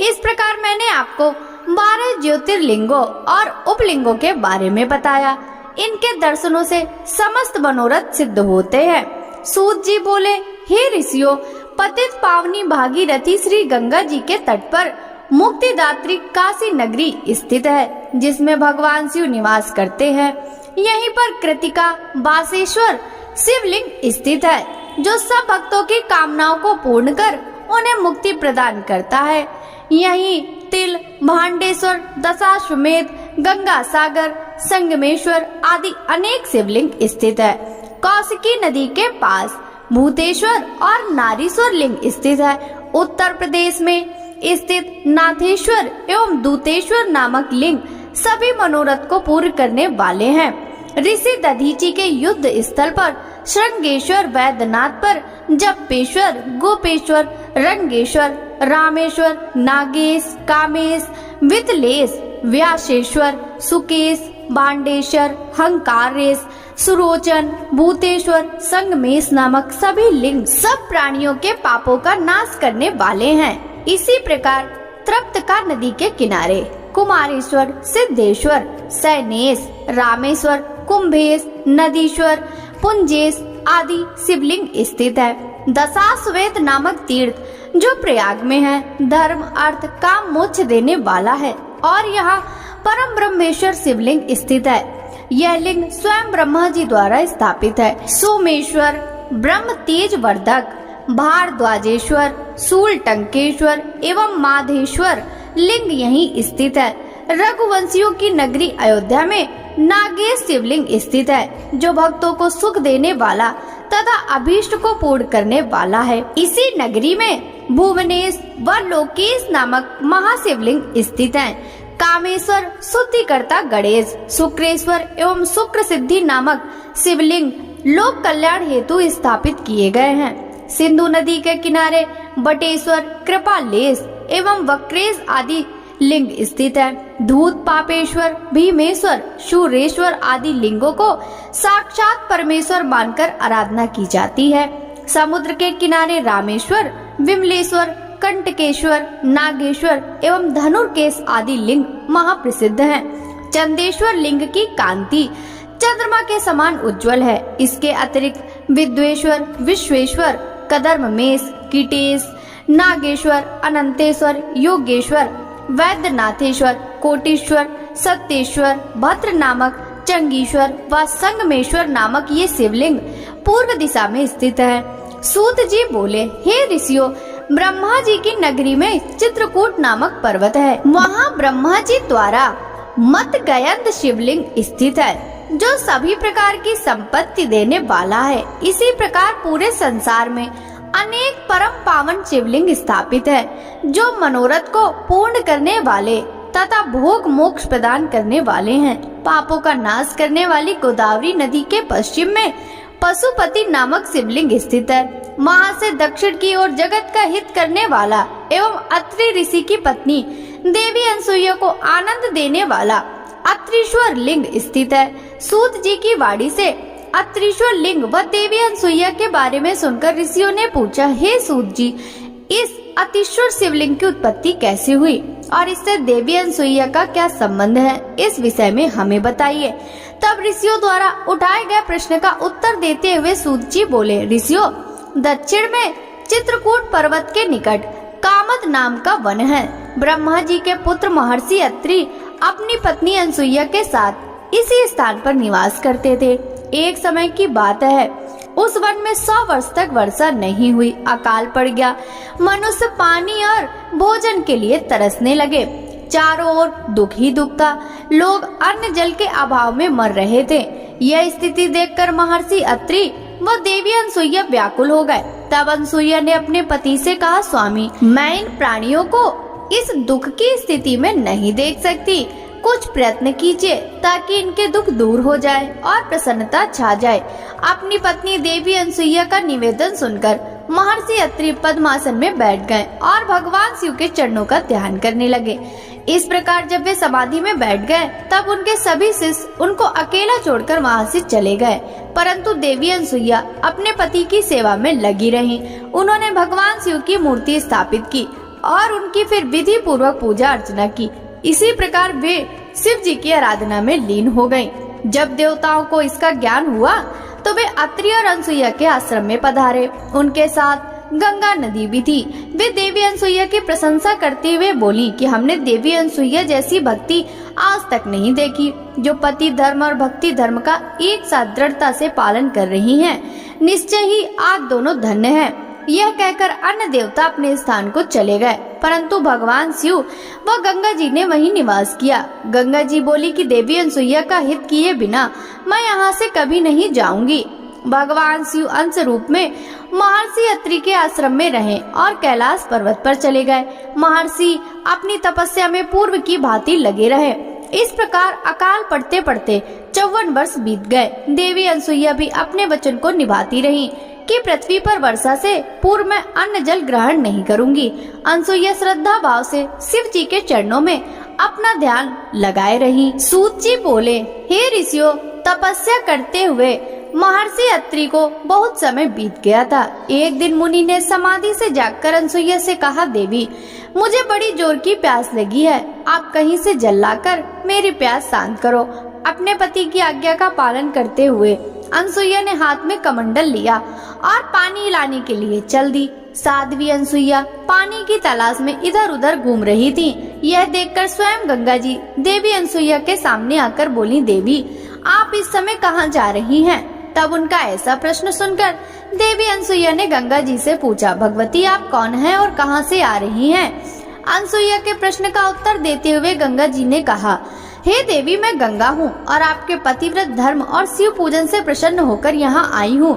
इस प्रकार मैंने आपको 12 ज्योतिर्लिंगों और उपलिंगों के बारे में बताया। इनके दर्शनों से समस्त मनोरथ सिद्ध होते हैं। सूत जी बोले, हे ऋषियों, पतित पावनी भागीरथी श्री गंगा जी के तट पर मुक्तिदात्री काशी नगरी स्थित है जिसमें भगवान शिव निवास करते हैं। यहीं पर कृतिका बासेश्वर शिवलिंग स्थित है जो सब भक्तों की कामनाओं को पूर्ण कर उन्हें मुक्ति प्रदान करता है। यहीं तिल, भांडेश्वर, दशाश्वमेध, गंगा सागर, संगमेश्वर आदि अनेक शिवलिंग स्थित है। कौशिकी नदी के पास भूतेश्वर और नारीश्वर लिंग स्थित है। उत्तर प्रदेश में स्थित नाथेश्वर एवं दूतेश्वर नामक लिंग सभी मनोरथ को पूर्ण करने वाले हैं। ऋषि दधीची के युद्ध स्थल पर श्रृंगेश्वर, वैद्यनाथ पर जपेश्वर, गोपेश्वर, रंगेश्वर, रामेश्वर, नागेश, कामेश, वितलेश, व्यासेश्वर, सुकेश, भांडेश्वर, हंकारेश, सुरोचन, भूतेश्वर, संगमेश नामक सभी लिंग सब प्राणियों के पापों का नाश करने वाले हैं। इसी प्रकार तृप्तका नदी के किनारे कुमारेश्वर, सिद्धेश्वर, सैनेश, रामेश्वर, कुंभेश, नदीश्वर, पुंजेश आदि शिवलिंग स्थित है। दशाश्वेत नामक तीर्थ जो प्रयाग में है धर्म, अर्थ, काम, मोक्ष देने वाला है और यहाँ परम ब्रह्मेश्वर शिवलिंग स्थित है। यह लिंग स्वयं ब्रह्मा जी द्वारा स्थापित है। सोमेश्वर, ब्रह्म तेज वर्धक, भारद्वाजेश्वर, शूल टंकेश्वर एवं माधेश्वर लिंग यहीं स्थित है। रघुवंशियों की नगरी अयोध्या में नागेश शिवलिंग स्थित है जो भक्तों को सुख देने वाला तथा अभीष्ट को पूर्ण करने वाला है। इसी नगरी में भुवनेश व लोकेश नामक महाशिवलिंग स्थित हैं। कामेश्वर, शुद्धिकर्ता गणेश, शुक्रेश्वर एवं शुक्र सिद्धि नामक शिवलिंग लोक कल्याण हेतु स्थापित किए गए हैं। सिंधु नदी के किनारे बटेश्वर, कृपालेश एवं वक्रेश आदि लिंग स्थित है। धूत पापेश्वर, भीमेश्वर, शूरेश्वर आदि लिंगों को साक्षात परमेश्वर मानकर आराधना की जाती है। समुद्र के किनारे रामेश्वर, विमलेश्वर, कंटकेश्वर, नागेश्वर एवं धनुर्केश आदि लिंग महाप्रसिद्ध हैं। चंदेश्वर लिंग की कांति चंद्रमा के समान उज्जवल है। इसके अतिरिक्त विद्वेश्वर, विश्वेश्वर, कदर्ममेश, कीटेश, नागेश्वर, अनंतेश्वर, योगेश्वर, वैद्यनाथेश्वर, कोटीश्वर, सत्येश्वर, भद्र नामक चंगीश्वर व संगमेश्वर नामक ये शिवलिंग पूर्व दिशा में स्थित है। सूत जी बोले, हे ऋषियों, ब्रह्मा जी की नगरी में चित्रकूट नामक पर्वत है। वहाँ ब्रह्मा जी द्वारा मतगयंत शिवलिंग स्थित है जो सभी प्रकार की संपत्ति देने वाला है। इसी प्रकार पूरे संसार में अनेक परम पावन शिवलिंग स्थापित है जो मनोरथ को पूर्ण करने वाले तथा भोग मोक्ष प्रदान करने वाले हैं। पापों का नाश करने वाली गोदावरी नदी के पश्चिम में पशुपति नामक शिवलिंग स्थित है। वहाँ से दक्षिण की ओर जगत का हित करने वाला एवं अत्रि ऋषि की पत्नी देवी अनसुईया को आनंद देने वाला अत्रीश्वर लिंग स्थित है। सूत जी की वाणी से अत्रीश्वर लिंग व देवी अनसुईया के बारे में सुनकर ऋषियों ने पूछा, हे सूत जी, इस अतिश्वर शिवलिंग की उत्पत्ति कैसे हुई और इससे देवी अनसुईया का क्या संबंध है, इस विषय में हमें बताइए। तब ऋषियों द्वारा उठाए गए प्रश्न का उत्तर देते हुए सूत जी बोले, ऋषियों, दक्षिण में चित्रकूट पर्वत के निकट कामद नाम का वन है। ब्रह्मा जी के पुत्र महर्षि अत्रि अपनी पत्नी अनसुईया के साथ इसी स्थान पर निवास करते थे। एक समय की बात है, उस वन में 100 वर्ष तक वर्षा नहीं हुई। अकाल पड़ गया। मनुष्य पानी और भोजन के लिए तरसने लगे। चारों ओर दुख ही दुख था। लोग अन्न जल के अभाव में मर रहे थे। यह स्थिति देखकर महर्षि अत्रि व देवी अनसुईया व्याकुल हो गए। तब अनसुईया ने अपने पति से कहा, स्वामी, मैं इन प्राणियों को इस दुख की स्थिति में नहीं देख सकती। कुछ प्रयत्न कीजिए ताकि इनके दुख दूर हो जाए और प्रसन्नता छा जाए। अपनी पत्नी देवी अनसुईया का निवेदन सुनकर महर्षि अत्रि पद्मासन में बैठ गए और भगवान शिव के चरणों का ध्यान करने लगे। इस प्रकार जब वे समाधि में बैठ गए तब उनके सभी शिष्य उनको अकेला छोड़कर वहां से चले गए। परंतु देवी अनसुईया अपने पति की सेवा में लगी रहीं। उन्होंने भगवान शिव की मूर्ति स्थापित की और उनकी फिर विधि पूर्वक पूजा अर्चना की। इसी प्रकार वे शिव जी की आराधना में लीन हो गयीं। जब देवताओं को इसका ज्ञान हुआ तो वे अत्रि और अनसुईया के आश्रम में पधारे। उनके साथ गंगा नदी भी थी। वे देवी अनसुईया की प्रशंसा करते हुए बोली कि हमने देवी अनसुईया जैसी भक्ति आज तक नहीं देखी, जो पति धर्म और भक्ति धर्म का एक साथ दृढ़ता से पालन कर रही हैं। निश्चय ही आप दोनों धन्य हैं। यह कहकर अन्य देवता अपने स्थान को चले गए, परंतु भगवान शिव व गंगा जी ने वहीं निवास किया। गंगा जी बोली कि देवी अनसुईया का हित किए बिना मैं यहाँ से कभी नहीं जाऊंगी। भगवान शिव अंश रूप में महर्षि अत्रि के आश्रम में रहे और कैलाश पर्वत पर चले गए। महर्षि अपनी तपस्या में पूर्व की भांति लगे रहे। इस प्रकार अकाल पड़ते पड़ते 54 वर्ष बीत गए। देवी अनसुईया भी अपने वचन को निभाती रही कि पृथ्वी पर वर्षा से पूर्व मैं अन्न जल ग्रहण नहीं करूंगी। अनसुईया श्रद्धा भाव से शिव जी के चरणों में अपना ध्यान लगाए रही। सूत जी बोले, हे ऋषियों, तपस्या करते हुए महर्षि अत्रि को बहुत समय बीत गया था। एक दिन मुनि ने समाधि से जागकर अनसुईया से कहा, देवी, मुझे बड़ी जोर की प्यास लगी है। आप कहीं से जल लाकर मेरी प्यास शांत करो। अपने पति की आज्ञा का पालन करते हुए अनसुईया ने हाथ में कमंडल लिया और पानी लाने के लिए चल दी। साध्वी अनसुईया पानी की तलाश में इधर उधर घूम रही थी। यह देखकर स्वयं गंगा जी देवी अनसुईया के सामने आकर बोली, देवी, आप इस समय कहाँ जा रही हैं? तब उनका ऐसा प्रश्न सुनकर देवी अनसुईया ने गंगा जी से पूछा, भगवती, आप कौन हैं और कहाँ से आ रही हैं? अनसुईया के प्रश्न का उत्तर देते हुए गंगा जी ने कहा, हे देवी, मैं गंगा हूँ और आपके पतिव्रत धर्म और शिव पूजन से प्रसन्न होकर यहाँ आई हूँ।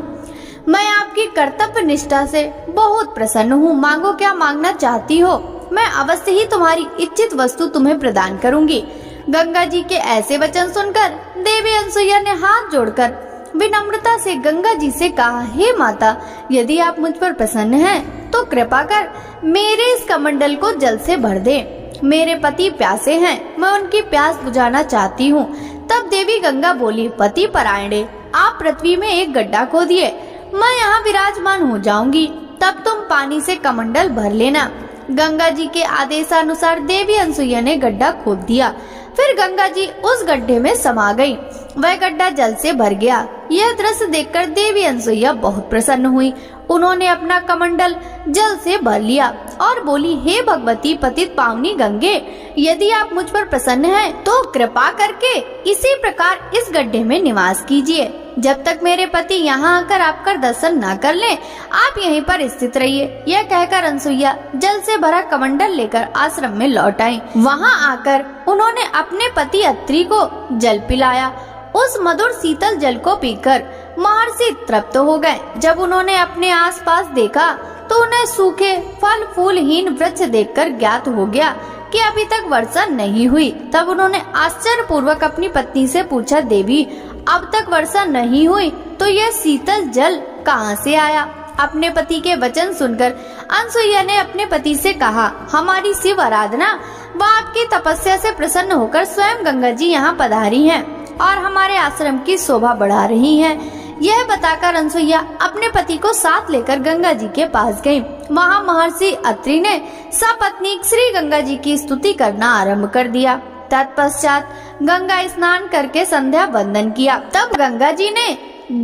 मैं आपकी कर्तव्य निष्ठा से बहुत प्रसन्न हूँ। मांगो, क्या मांगना चाहती हो? मैं अवश्य ही तुम्हारी इच्छित वस्तु तुम्हें प्रदान करूंगी। गंगा जी के ऐसे वचन सुनकर देवी अनसुईया ने हाथ जोड़कर विनम्रता से गंगा जी से कहा, हे माता, यदि आप मुझ पर प्रसन्न हैं तो कृपा कर मेरे इस कमंडल को जल से भर दे। मेरे पति प्यासे हैं, मैं उनकी प्यास बुझाना चाहती हूँ। तब देवी गंगा बोली, पति परायणे, आप पृथ्वी में एक गड्ढा खोदिए, मैं यहाँ विराजमान हो जाऊंगी। तब तुम पानी से कमंडल भर लेना। गंगा जी के आदेशानुसार देवी अनसुईया ने गड्ढा खोद दिया। फिर गंगा जी उस गड्ढे में समा गई। वह गड्ढा जल से भर गया। यह दृश्य देखकर देवी अनसुईया बहुत प्रसन्न हुई। उन्होंने अपना कमंडल जल से भर लिया और बोली, हे भगवती पतित पावनी गंगे, यदि आप मुझ पर प्रसन्न हैं तो कृपा करके इसी प्रकार इस गड्ढे में निवास कीजिए। जब तक मेरे पति यहाँ आकर आपका दर्शन न कर लें, आप यहीं पर स्थित रहिए। यह कहकर अनसुईया जल से भरा कमंडल लेकर आश्रम में लौट आई। वहाँ आकर उन्होंने अपने पति अत्रि को जल पिलाया। उस मधुर शीतल जल को पीकर महर्षि तृप्त हो गए। जब उन्होंने अपने आसपास देखा तो उन्हें सूखे फल फूलहीन वृक्ष देखकर ज्ञात हो गया कि अभी तक वर्षा नहीं हुई। तब उन्होंने आश्चर्य पूर्वक अपनी पत्नी से पूछा, देवी, अब तक वर्षा नहीं हुई तो यह शीतल जल कहाँ से आया? अपने पति के वचन सुनकर अनसुईया ने अपने पति से कहा, हमारी शिव आराधना व आपकी तपस्या से प्रसन्न होकर स्वयं गंगा जी यहाँ पधारी हैं और हमारे आश्रम की शोभा बढ़ा रही हैं। यह बताकर अनसुईया अपने पति को साथ लेकर गंगा जी के पास गयी। वहाँ महर्षि अत्रि ने सपत्नीक श्री गंगा जी की स्तुति करना आरंभ कर दिया। तत्पश्चात गंगा स्नान करके संध्या वंदन किया। तब गंगा जी ने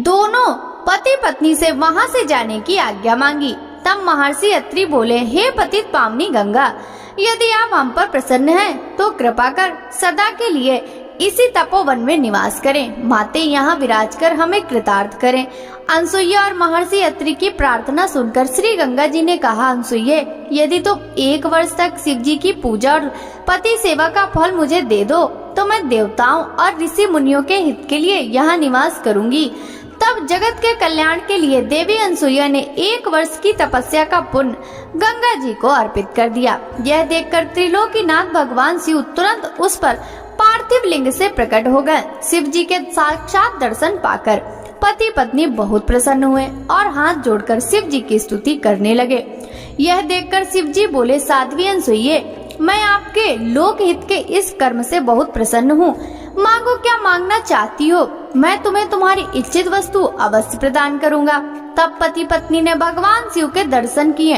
दोनों पति पत्नी से वहाँ से जाने की आज्ञा मांगी। तब महर्षि अत्रि बोले, हे पतित पावनी गंगा, यदि आप हम पर प्रसन्न हैं तो कृपा कर सदा के लिए इसी तपोवन में निवास करें। माते यहाँ विराज कर हमें कृतार्थ करें। अनसुईया और महर्षि अत्रि की प्रार्थना सुनकर श्री गंगा जी ने कहा, अनसुईये, यदि तुम 1 वर्ष तक शिव जी की पूजा और पति सेवा का फल मुझे दे दो तो मैं देवताओं और ऋषि मुनियों के हित के लिए यहाँ निवास करूंगी। तब जगत के कल्याण के लिए देवी अनसुईया ने 1 वर्ष की तपस्या का पुण्य गंगा जी को अर्पित कर दिया। यह देखकर त्रिलोकीनाथ भगवान शिव तुरंत उस पर पार्थिव लिंग से प्रकट हो गए। शिव जी के साक्षात दर्शन पाकर पति पत्नी बहुत प्रसन्न हुए और हाथ जोड़कर शिव जी की स्तुति करने लगे। यह देखकर शिव जी बोले, साध्वी अनसुईये, मैं आपके लोक हित के इस कर्म से बहुत प्रसन्न हूँ। मांगो, क्या मांगना चाहती हो, मैं तुम्हें तुम्हारी इच्छित वस्तु अवश्य प्रदान करूँगा। तब पति पत्नी ने भगवान शिव के दर्शन किए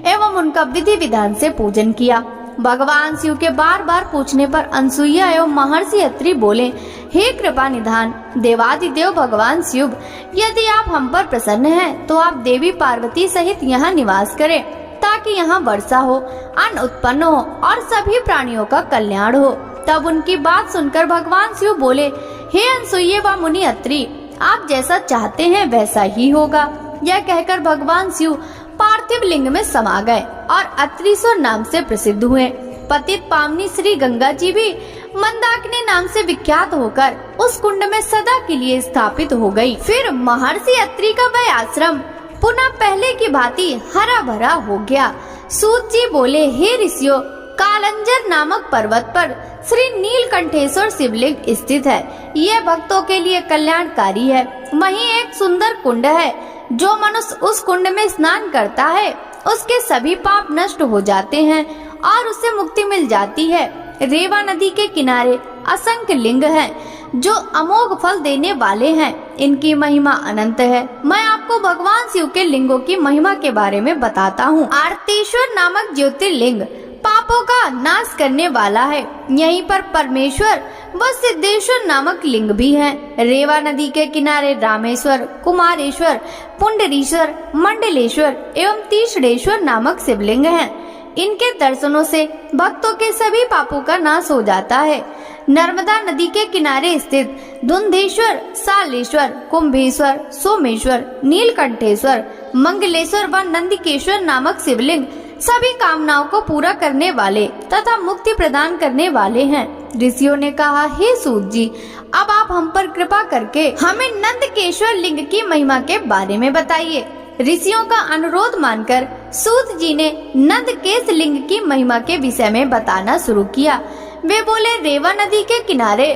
एवं उनका विधि विधान से पूजन किया। भगवान शिव के बार बार पूछने पर अनसुईया एवं महर्षि अत्रि बोले, हे कृपा निधान देवादिदेव भगवान शिव, यदि आप हम पर प्रसन्न हैं तो आप देवी पार्वती सहित यहाँ निवास करें, ताकि यहाँ वर्षा हो, अन्न उत्पन्न हो और सभी प्राणियों का कल्याण हो। तब उनकी बात सुनकर भगवान शिव बोले, हे अनसुईये व मुनि अत्रि, आप जैसा चाहते हैं वैसा ही होगा। यह कहकर भगवान शिव पार्थिव लिंग में समा गए और अत्रिश्वर नाम से प्रसिद्ध हुए। पतित पावनी श्री गंगा जी भी मंदाकिनी नाम से विख्यात होकर उस कुंड में सदा के लिए स्थापित हो गई। फिर महर्षि अत्रि का वह आश्रम पुनः पहले की भांति हरा भरा हो गया। सूत जी बोले, हे ऋषियों, कालंजर नामक पर्वत पर श्री नीलकंठेश्वर शिवलिंग स्थित है। यह भक्तों के लिए कल्याणकारी है। वहीं एक सुंदर कुंड है, जो मनुष्य उस कुंड में स्नान करता है उसके सभी पाप नष्ट हो जाते हैं और उसे मुक्ति मिल जाती है। रेवा नदी के किनारे असंख्य लिंग हैं जो अमोघ फल देने वाले हैं। इनकी महिमा अनंत है। मैं आपको भगवान शिव के लिंगों की महिमा के बारे में बताता हूँ। आरतीश्वर नामक ज्योतिर्लिंग पापों का नाश करने वाला है। यहीं पर परमेश्वर व सिद्धेश्वर नामक लिंग भी हैं। रेवा नदी के किनारे रामेश्वर, कुमारेश्वर, पुंडरीश्वर, मंडलेश्वर एवं तीसरेश्वर नामक शिवलिंग हैं। इनके दर्शनों से भक्तों के सभी पापों का नाश हो जाता है। नर्मदा नदी के किनारे स्थित धुंधेश्वर, सालेश्वर, कुंभेश्वर, सोमेश्वर, नीलकंठेश्वर, मंगलेश्वर व नंदिकेश्वर नामक शिवलिंग सभी कामनाओं को पूरा करने वाले तथा मुक्ति प्रदान करने वाले हैं। ऋषियों ने कहा, हे सूत जी, अब आप हम पर कृपा करके हमें नंदकेश्वर लिंग की महिमा के बारे में बताइए। ऋषियों का अनुरोध मानकर सूत जी ने नंदकेश लिंग की महिमा के विषय में बताना शुरू किया। वे बोले, रेवा नदी के किनारे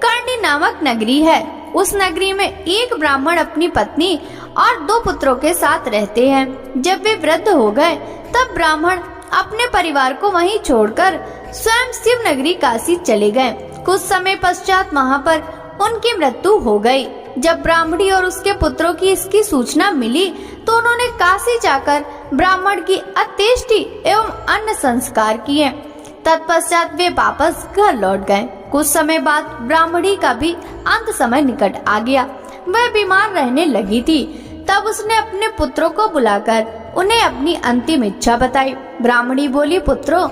कर्णी नामक नगरी है। उस नगरी में एक ब्राह्मण अपनी पत्नी और 2 पुत्रों के साथ रहते हैं। जब वे वृद्ध हो गए तब ब्राह्मण अपने परिवार को वहीं छोड़कर स्वयं शिव नगरी काशी चले गए। कुछ समय पश्चात वहाँ पर उनकी मृत्यु हो गई। जब ब्राह्मणी और उसके पुत्रों की इसकी सूचना मिली तो उन्होंने काशी जाकर ब्राह्मण की अंत्येष्टि एवं अन्य संस्कार किए। तत्पश्चात वे वापस घर लौट गए। कुछ समय बाद ब्राह्मणी का भी अंत समय निकट आ गया। वह बीमार रहने लगी थी। तब उसने अपने पुत्रों को बुलाकर उन्हें अपनी अंतिम इच्छा बताई। ब्राह्मणी बोली, पुत्रों,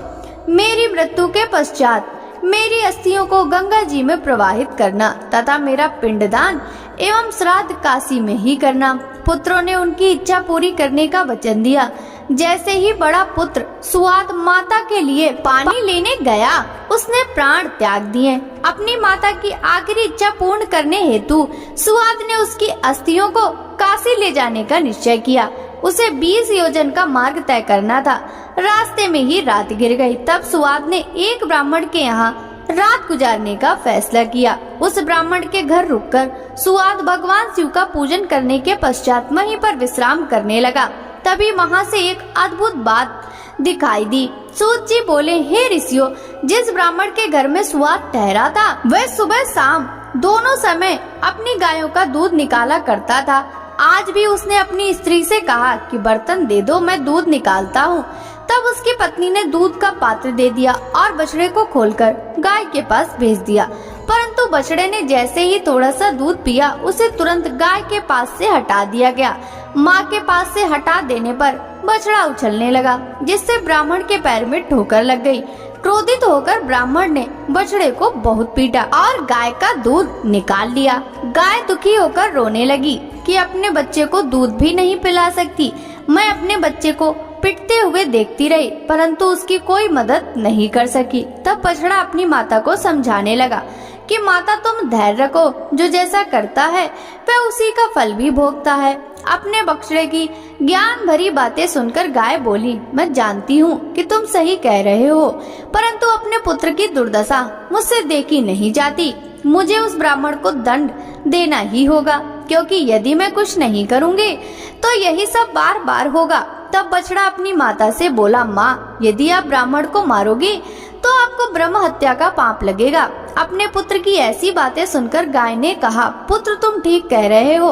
मेरी मृत्यु के पश्चात मेरी अस्थियों को गंगा जी में प्रवाहित करना तथा मेरा पिंडदान एवं श्राद्ध काशी में ही करना। पुत्रों ने उनकी इच्छा पूरी करने का वचन दिया। जैसे ही बड़ा पुत्र सुवाद माता के लिए पानी लेने गया, उसने प्राण त्याग दिए। अपनी माता की आखिरी इच्छा पूर्ण करने हेतु सुवाद ने उसकी अस्थियों को काशी ले जाने का निश्चय किया। उसे 20 योजन का मार्ग तय करना था। रास्ते में ही रात गिर गई। तब सुवाद ने एक ब्राह्मण के यहाँ रात गुजारने का फैसला किया। उस ब्राह्मण के घर रुककर सुवाद भगवान शिव का पूजन करने के पश्चात वहीं पर विश्राम करने लगा। तभी वहाँ से एक अद्भुत बात दिखाई दी। सूत जी बोले, हे ऋषियों, जिस ब्राह्मण के घर में सुवाद ठहरा था वह सुबह शाम दोनों समय अपनी गायों का दूध निकाला करता था। आज भी उसने अपनी स्त्री से कहा कि बर्तन दे दो, मैं दूध निकालता हूँ। तब उसकी पत्नी ने दूध का पात्र दे दिया और बछड़े को खोलकर गाय के पास भेज दिया। परंतु बछड़े ने जैसे ही थोड़ा सा दूध पिया, उसे तुरंत गाय के पास से हटा दिया गया। माँ के पास से हटा देने पर बछड़ा उछलने लगा, जिससे ब्राह्मण के पैर में ठोकर लग गई। क्रोधित होकर ब्राह्मण ने बछड़े को बहुत पीटा और गाय का दूध निकाल लिया। गाय दुखी होकर रोने लगी कि अपने बच्चे को दूध भी नहीं पिला सकती। मैं अपने बच्चे को पिटते हुए देखती रही, परंतु उसकी कोई मदद नहीं कर सकी। तब बछड़ा अपनी माता को समझाने लगा कि माता तुम धैर्य रखो, जो जैसा करता है वह उसी का फल भी भोगता है। अपने बछड़े की ज्ञान भरी बातें सुनकर गाय बोली, मैं जानती हूँ कि तुम सही कह रहे हो, परंतु अपने पुत्र की दुर्दशा मुझसे देखी नहीं जाती। मुझे उस ब्राह्मण को दंड देना ही होगा, क्योंकि यदि मैं कुछ नहीं करूँगी तो यही सब बार बार होगा। तब बछड़ा अपनी माता से बोला, माँ, यदि आप ब्राह्मण को मारोगी तो आपको ब्रह्म हत्या का पाप लगेगा। अपने पुत्र की ऐसी बातें सुनकर गाय ने कहा, पुत्र तुम ठीक कह रहे हो,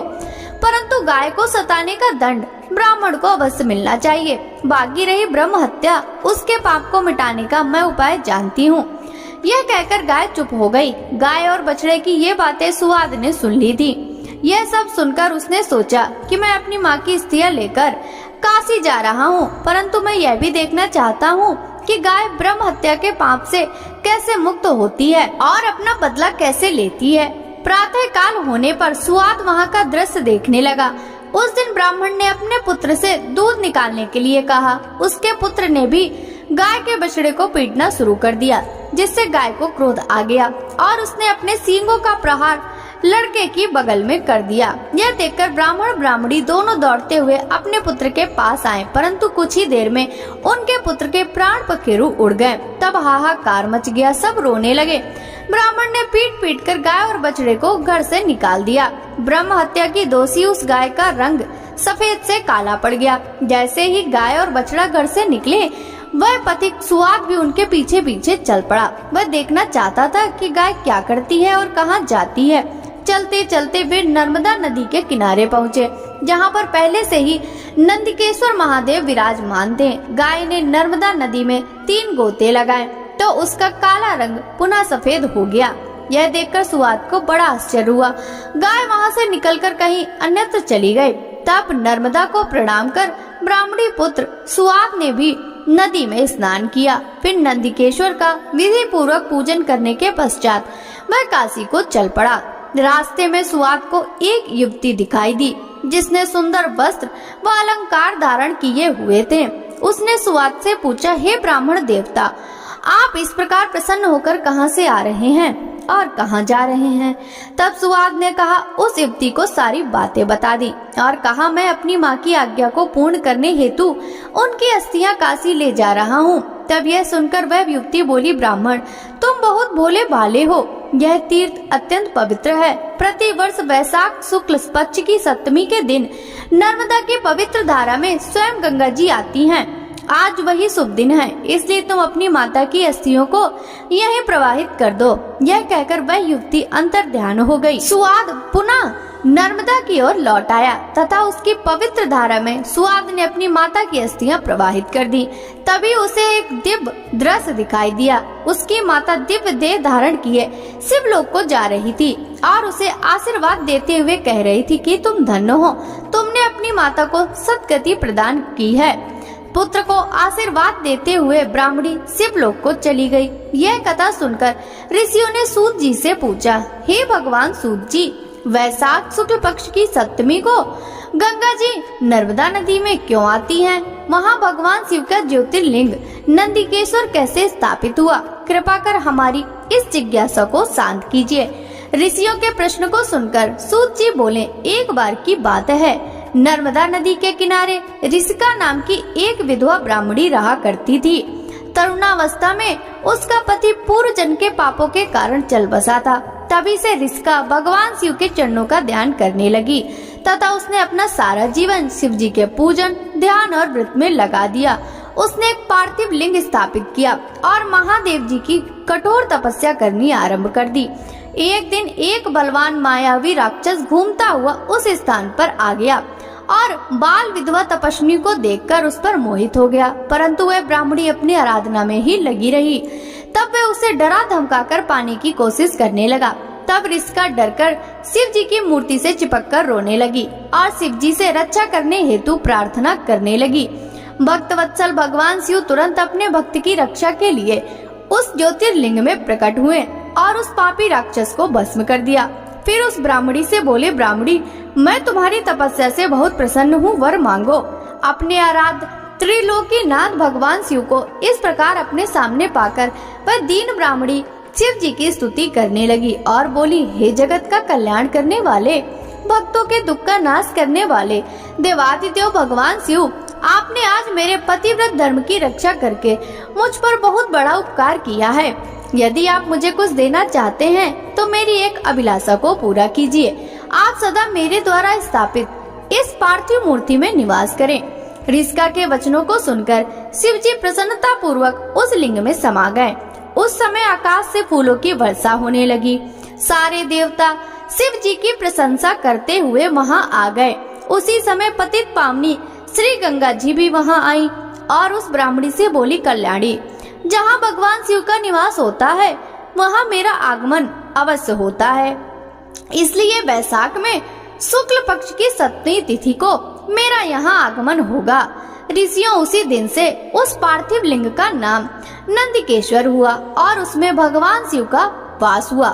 परंतु गाय को सताने का दंड ब्राह्मण को अवश्य मिलना चाहिए। बाकी रही ब्रह्म हत्या, उसके पाप को मिटाने का मैं उपाय जानती हूँ। यह कहकर गाय चुप हो गई। गाय और बछड़े की ये बातें सुआद ने सुन ली थी। यह सब सुनकर उसने सोचा कि मैं अपनी माँ की अस्थियां लेकर काशी जा रहा हूँ, परंतु मैं यह भी देखना चाहता हूँ कि गाय ब्रह्म हत्या के पाप से कैसे मुक्त होती है और अपना बदला कैसे लेती है। प्रातः काल होने पर सुआद वहाँ का दृश्य देखने लगा। उस दिन ब्राह्मण ने अपने पुत्र से दूध निकालने के लिए कहा। उसके पुत्र ने भी गाय के बछड़े को पीटना शुरू कर दिया, जिससे गाय को क्रोध आ गया और उसने अपने सींगों का प्रहार लड़के की बगल में कर दिया। यह देखकर ब्राह्मण ब्राह्मणी दोनों दौड़ते हुए अपने पुत्र के पास आए, परंतु कुछ ही देर में उनके पुत्र के प्राण पखेरु उड़ गए। तब हाहाकार मच गया, सब रोने लगे। ब्राह्मण ने पीट पीट कर गाय और बछड़े को घर से निकाल दिया। ब्रह्म हत्या की दोषी उस गाय का रंग सफेद से काला पड़ गया। जैसे ही गाय और बछड़ा घर से निकले, वह पथिक सुआद भी उनके पीछे पीछे चल पड़ा। वह देखना चाहता था कि गाय क्या करती है और कहाँ जाती है। चलते चलते वे नर्मदा नदी के किनारे पहुँचे, जहाँ पर पहले से ही नंदिकेश्वर महादेव विराजमान थे। गाय ने नर्मदा नदी में 3 गोते लगाए तो उसका काला रंग पुनः सफेद हो गया। यह देखकर सुआद को बड़ा आश्चर्य हुआ। गाय वहाँ से निकलकर कहीं अन्यत्र चली गई। तब नर्मदा को प्रणाम कर ब्राह्मणी पुत्र सुआद ने भी नदी में स्नान किया। फिर नंदिकेश्वर का विधि पूर्वक पूजन करने के पश्चात वह काशी को चल पड़ा। रास्ते में सुआद को एक युवती दिखाई दी, जिसने सुंदर वस्त्र व अलंकार धारण किए हुए थे। उसने सुआद से पूछा, हे ब्राह्मण देवता, आप इस प्रकार प्रसन्न होकर कहाँ से आ रहे हैं और कहाँ जा रहे हैं? तब सुआद ने कहा, उस युवती को सारी बातें बता दी और कहा, मैं अपनी माँ की आज्ञा को पूर्ण करने हेतु उनकी अस्थियां काशी ले जा रहा हूँ। तब यह सुनकर वह युवती बोली, ब्राह्मण, तुम बहुत भोले भाले हो। यह तीर्थ अत्यंत पवित्र है। प्रति वर्ष वैशाख शुक्ल पक्ष की सप्तमी के दिन नर्मदा की पवित्र धारा में स्वयं गंगा जी आती हैं। आज वही शुभ दिन है, इसलिए तुम अपनी माता की अस्थियों को यहीं प्रवाहित कर दो। यह कहकर वह युवती अंतर ध्यान हो गई। सुआद पुनः नर्मदा की ओर लौट आया तथा उसकी पवित्र धारा में सुआद ने अपनी माता की अस्थियां प्रवाहित कर दी। तभी उसे एक दिव्य दृश्य दिखाई दिया। उसकी माता दिव्य देह धारण किए शिवलोक को जा रही थी और उसे आशीर्वाद देते हुए कह रही थी कि तुम धन्य हो, तुमने अपनी माता को सद्गति प्रदान की है। पुत्र को आशीर्वाद देते हुए ब्राह्मणी शिवलोक को चली गई। यह कथा सुनकर ऋषियों ने सूत जी से पूछा, हे भगवान सूत जी, वैशाख शुक्ल पक्ष की सप्तमी को गंगा जी नर्मदा नदी में क्यों आती हैं? वहाँ भगवान शिव का ज्योतिर्लिंग नंदिकेश्वर कैसे स्थापित हुआ? कृपा कर हमारी इस जिज्ञासा को शांत कीजिए। ऋषियों के प्रश्न को सुनकर सूत जी बोले, एक बार की बात है, नर्मदा नदी के किनारे ऋषिका नाम की एक विधवा ब्राह्मणी रहा करती थी। तरुणावस्था में उसका पति पूर्व जन्म के पापों के कारण चल बसा था। तभी से ऋषिका भगवान शिव के चरणों का ध्यान करने लगी तथा उसने अपना सारा जीवन शिव जी के पूजन, ध्यान और व्रत में लगा दिया। उसने एक पार्थिव लिंग स्थापित किया और महादेव जी की कठोर तपस्या करनी आरंभ कर दी। एक दिन एक बलवान मायावी राक्षस घूमता हुआ उस स्थान पर आ गया और बाल विधवा तपस्वी को देखकर उस पर मोहित हो गया, परंतु वह ब्राह्मणी अपनी आराधना में ही लगी रही। तब वह उसे डरा धमकाकर पाने की कोशिश करने लगा। तब ऋषिका डरकर शिव जी की मूर्ति से चिपककर रोने लगी और शिव जी से रक्षा करने हेतु प्रार्थना करने लगी। भक्त वत्सल भगवान शिव तुरंत अपने भक्त की रक्षा के लिए उस ज्योतिर्लिंग में प्रकट हुए और उस पापी राक्षस को भस्म कर दिया। फिर उस ब्राह्मणी से बोले, ब्राह्मणी, मैं तुम्हारी तपस्या से बहुत प्रसन्न हूँ, वर मांगो। अपने आराध्य त्रिलोकीनाथ भगवान शिव को इस प्रकार अपने सामने पाकर वह दीन ब्राह्मणी शिव जी की स्तुति करने लगी और बोली, हे जगत का कल्याण करने वाले, भक्तों के दुख का नाश करने वाले देवादिदेव भगवान शिव, आपने आज मेरे पतिव्रत धर्म की रक्षा करके मुझ पर बहुत बड़ा उपकार किया है। यदि आप मुझे कुछ देना चाहते हैं तो मेरी एक अभिलाषा को पूरा कीजिए। आप सदा मेरे द्वारा स्थापित इस पार्थिव मूर्ति में निवास करें। ऋषिका के वचनों को सुनकर शिव जी प्रसन्नता पूर्वक उस लिंग में समा गए। उस समय आकाश से फूलों की वर्षा होने लगी। सारे देवता शिव जी की प्रशंसा करते हुए वहां आ गए। उसी समय पतित पावनी श्री गंगा जी भी वहां आई और उस ब्राह्मणी से बोली, कल्याणी, जहां भगवान शिव का निवास होता है वहां मेरा आगमन अवश्य होता है। इसलिए वैशाख में शुक्ल पक्ष की 7वीं तिथि को मेरा यहाँ आगमन होगा। ऋषियों उसी दिन से उस पार्थिव लिंग का नाम नंदिकेश्वर हुआ और उसमें भगवान शिव का वास हुआ।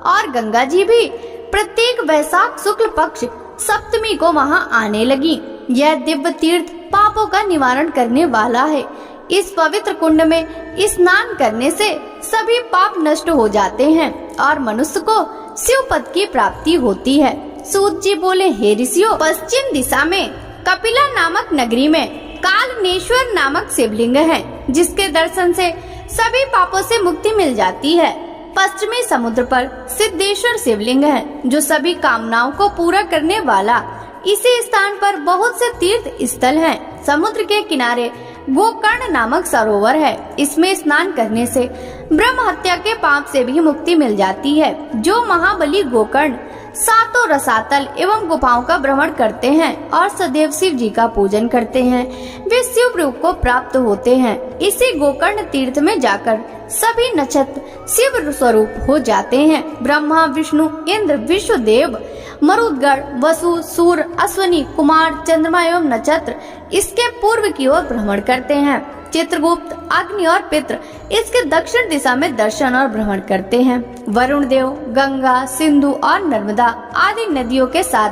और गंगा जी भी प्रत्येक वैशाख शुक्ल पक्ष 7वीं को वहां आने लगी। यह दिव्य तीर्थ पापों का निवारण करने वाला है। इस पवित्र कुंड में स्नान करने से सभी पाप नष्ट हो जाते हैं और मनुष्य को शिव पद की प्राप्ति होती है। सूत जी बोले, हे ऋषियों, पश्चिम दिशा में कपिला नामक नगरी में कालनेश्वर नामक शिवलिंग है, जिसके दर्शन से सभी पापों से मुक्ति मिल जाती है। पश्चिमी समुद्र पर सिद्धेश्वर शिवलिंग है, जो सभी कामनाओं को पूरा करने वाला। इसी स्थान पर बहुत से तीर्थ स्थल हैं। समुद्र के किनारे गोकर्ण नामक सरोवर है। इसमें स्नान करने से ब्रह्म हत्या के पाप से भी मुक्ति मिल जाती है। जो महाबली गोकर्ण 7 रसातल एवं गुफाओं का भ्रमण करते हैं और सदैव शिव जी का पूजन करते हैं, वे शिव रूप को प्राप्त होते हैं। इसी गोकर्ण तीर्थ में जाकर सभी नक्षत्र शिव स्वरूप हो जाते हैं। ब्रह्मा, विष्णु, इंद्र, विश्वदेव, मरुदगढ़, वसु, सूर्य, अश्विनी, कुमार, चंद्रमा एवं नक्षत्र इसके पूर्व की ओर भ्रमण करते हैं। चित्रगुप्त, अग्नि और पितृ इसके दक्षिण दिशा में दर्शन और भ्रमण करते हैं। वरुण देव गंगा, सिंधु और नर्मदा आदि नदियों के साथ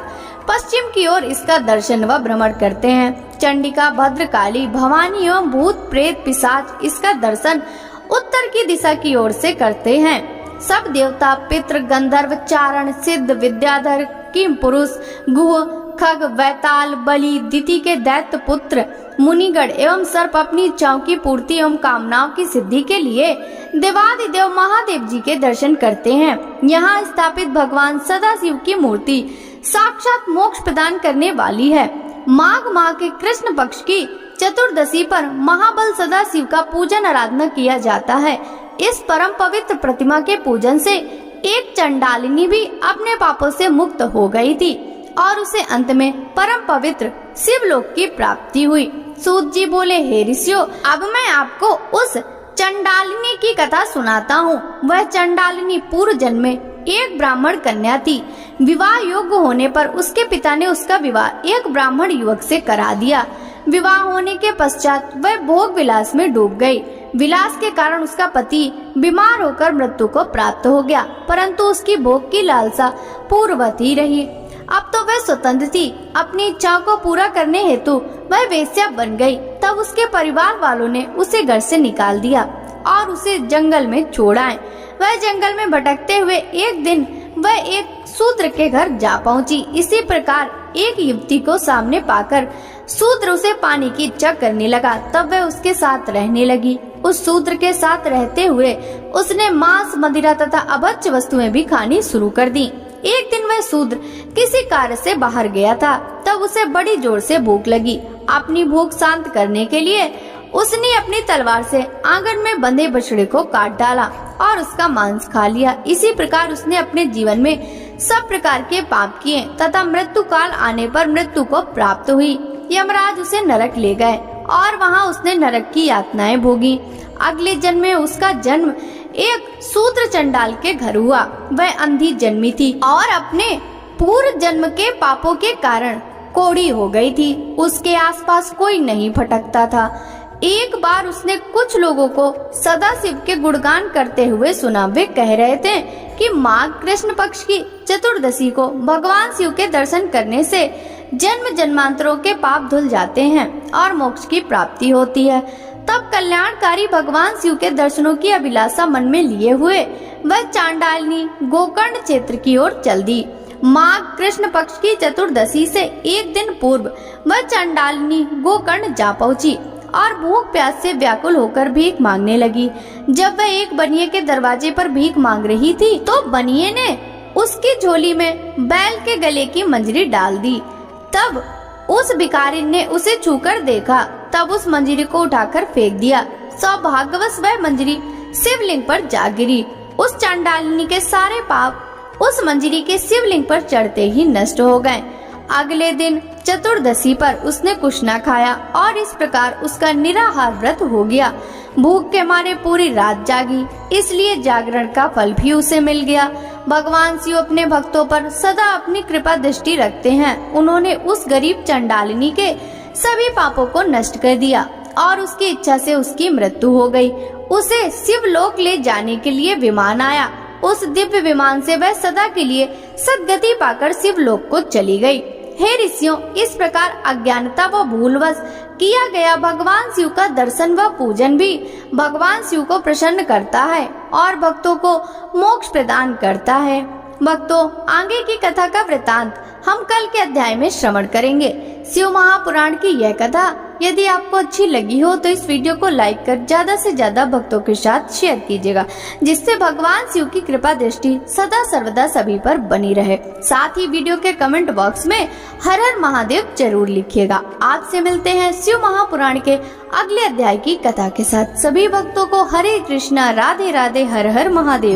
पश्चिम की ओर इसका दर्शन व भ्रमण करते हैं। चंडिका, भद्रकाली, भवानी एवं भूत, प्रेत, पिशाच इसका दर्शन उत्तर की दिशा की ओर से करते हैं। सब देवता, पितृ, गंधर्व, चारण, सिद्ध, विद्याधर, किम पुरुष, गुह, खग, वैताल, बलि, दिति के दैत्य पुत्र, मुनिगण एवं सर्प अपनी इच्छाओं की पूर्ति एवं कामनाओं की सिद्धि के लिए देवादिदेव महादेव जी के दर्शन करते हैं। यहाँ स्थापित भगवान सदाशिव की मूर्ति साक्षात मोक्ष प्रदान करने वाली है। माघ माह के कृष्ण पक्ष की चतुर्दशी पर महाबल सदाशिव का पूजन आराधना किया जाता है। इस परम पवित्र प्रतिमा के पूजन से एक चंडालिनी भी अपने पापों से मुक्त हो गई थी और उसे अंत में परम पवित्र शिवलोक की प्राप्ति हुई। सूत जी बोले, हे ऋषियों, अब मैं आपको उस चंडालिनी की कथा सुनाता हूँ। वह चंडालिनी पूर्व जन्म में एक ब्राह्मण कन्या थी। विवाह योग्य होने पर उसके पिता ने उसका विवाह एक ब्राह्मण युवक से करा दिया। विवाह होने के पश्चात वह भोग विलास में डूब गई। विलास के कारण उसका पति बीमार होकर मृत्यु को प्राप्त हो गया, परंतु उसकी भोग की लालसा पूर्ववत ही रही। अब तो वह स्वतंत्र थी। अपनी इच्छाओं को पूरा करने हेतु वह वेश्या बन गई। तब उसके परिवार वालों ने उसे घर से निकाल दिया और उसे जंगल में छोड़ आए। वह जंगल में भटकते हुए एक दिन वह एक शूद्र के घर जा पहुंची। इसी प्रकार एक युवती को सामने पाकर शूद्र उसे पाने की इच्छा करने लगा। तब वह उसके साथ रहने लगी। उस शूद्र के साथ रहते हुए उसने मांस, मदिरा तथा अभक्ष्य वस्तुएं भी खानी शुरू कर दी। एक दिन वह शूद्र किसी कार्य से बाहर गया था। तब उसे बड़ी जोर से भूख लगी। अपनी भूख शांत करने के लिए उसने अपनी तलवार से आंगन में बंधे बछड़े को काट डाला और उसका मांस खा लिया। इसी प्रकार उसने अपने जीवन में सब प्रकार के पाप किए तथा मृत्यु काल आने पर मृत्यु को प्राप्त हुई। यमराज उसे नरक ले गए और वहां उसने नरक की यातनाएं भोगी। अगले जन्म में उसका जन्म एक शूद्र चंडाल के घर हुआ। वह अंधी जन्मी थी और अपने पूर्व जन्म के पापों के कारण कोढ़ी हो गई थी। उसके आसपास कोई नहीं भटकता था। एक बार उसने कुछ लोगों को सदाशिव के गुणगान करते हुए सुना। वे कह रहे थे कि माघ कृष्ण पक्ष की चतुर्दशी को भगवान शिव के दर्शन करने से जन्म जन्मांतरों के पाप धुल जाते हैं और मोक्ष की प्राप्ति होती है। तब कल्याणकारी भगवान शिव के दर्शनों की अभिलाषा मन में लिए हुए वह चांडालिनी गोकर्ण क्षेत्र की ओर चल दी। माघ कृष्ण पक्ष की चतुर्दशी से एक दिन पूर्व वह चांडालिनी गोकर्ण जा पहुंची और भूख प्यास से व्याकुल होकर भीख मांगने लगी। जब वह एक बनिए के दरवाजे पर भीख मांग रही थी तो बनिए ने उसकी झोली में बैल के गले की मंजरी डाल दी। तब उस भिखारी ने उसे छूकर देखा, तब उस मंजरी को उठाकर फेंक दिया। सौभाग्यवश वह मंजरी शिवलिंग पर जा गिरी। उस चांडालिनी के सारे पाप उस मंजरी के शिवलिंग पर चढ़ते ही नष्ट हो गए। अगले दिन चतुर्दशी पर उसने कुछ न खाया और इस प्रकार उसका निराहार व्रत हो गया। भूख के मारे पूरी रात जागी, इसलिए जागरण का फल भी उसे मिल गया। भगवान शिव अपने भक्तों पर सदा अपनी कृपा दृष्टि रखते हैं। उन्होंने उस गरीब चंडालिनी के सभी पापों को नष्ट कर दिया और उसकी इच्छा से उसकी मृत्यु हो गई। उसे शिवलोक ले जाने के लिए विमान आया। उस दिव्य विमान से वह सदा के लिए सद्गति पाकर शिवलोक को चली गई। हे ऋषियों, इस प्रकार अज्ञानता व भूलवश किया गया भगवान शिव का दर्शन व पूजन भी भगवान शिव को प्रसन्न करता है और भक्तों को मोक्ष प्रदान करता है। भक्तों, आगे की कथा का वृतांत हम कल के अध्याय में श्रवण करेंगे। शिव महापुराण की यह कथा यदि आपको अच्छी लगी हो तो इस वीडियो को लाइक कर ज्यादा से ज्यादा भक्तों के साथ शेयर कीजिएगा, जिससे भगवान शिव की कृपा दृष्टि सदा सर्वदा सभी पर बनी रहे। साथ ही वीडियो के कमेंट बॉक्स में हर हर महादेव जरूर लिखिएगा। आपसे मिलते हैं शिव महापुराण के अगले अध्याय की कथा के साथ। सभी भक्तों को हरे कृष्णा, राधे राधे, हर हर महादेव।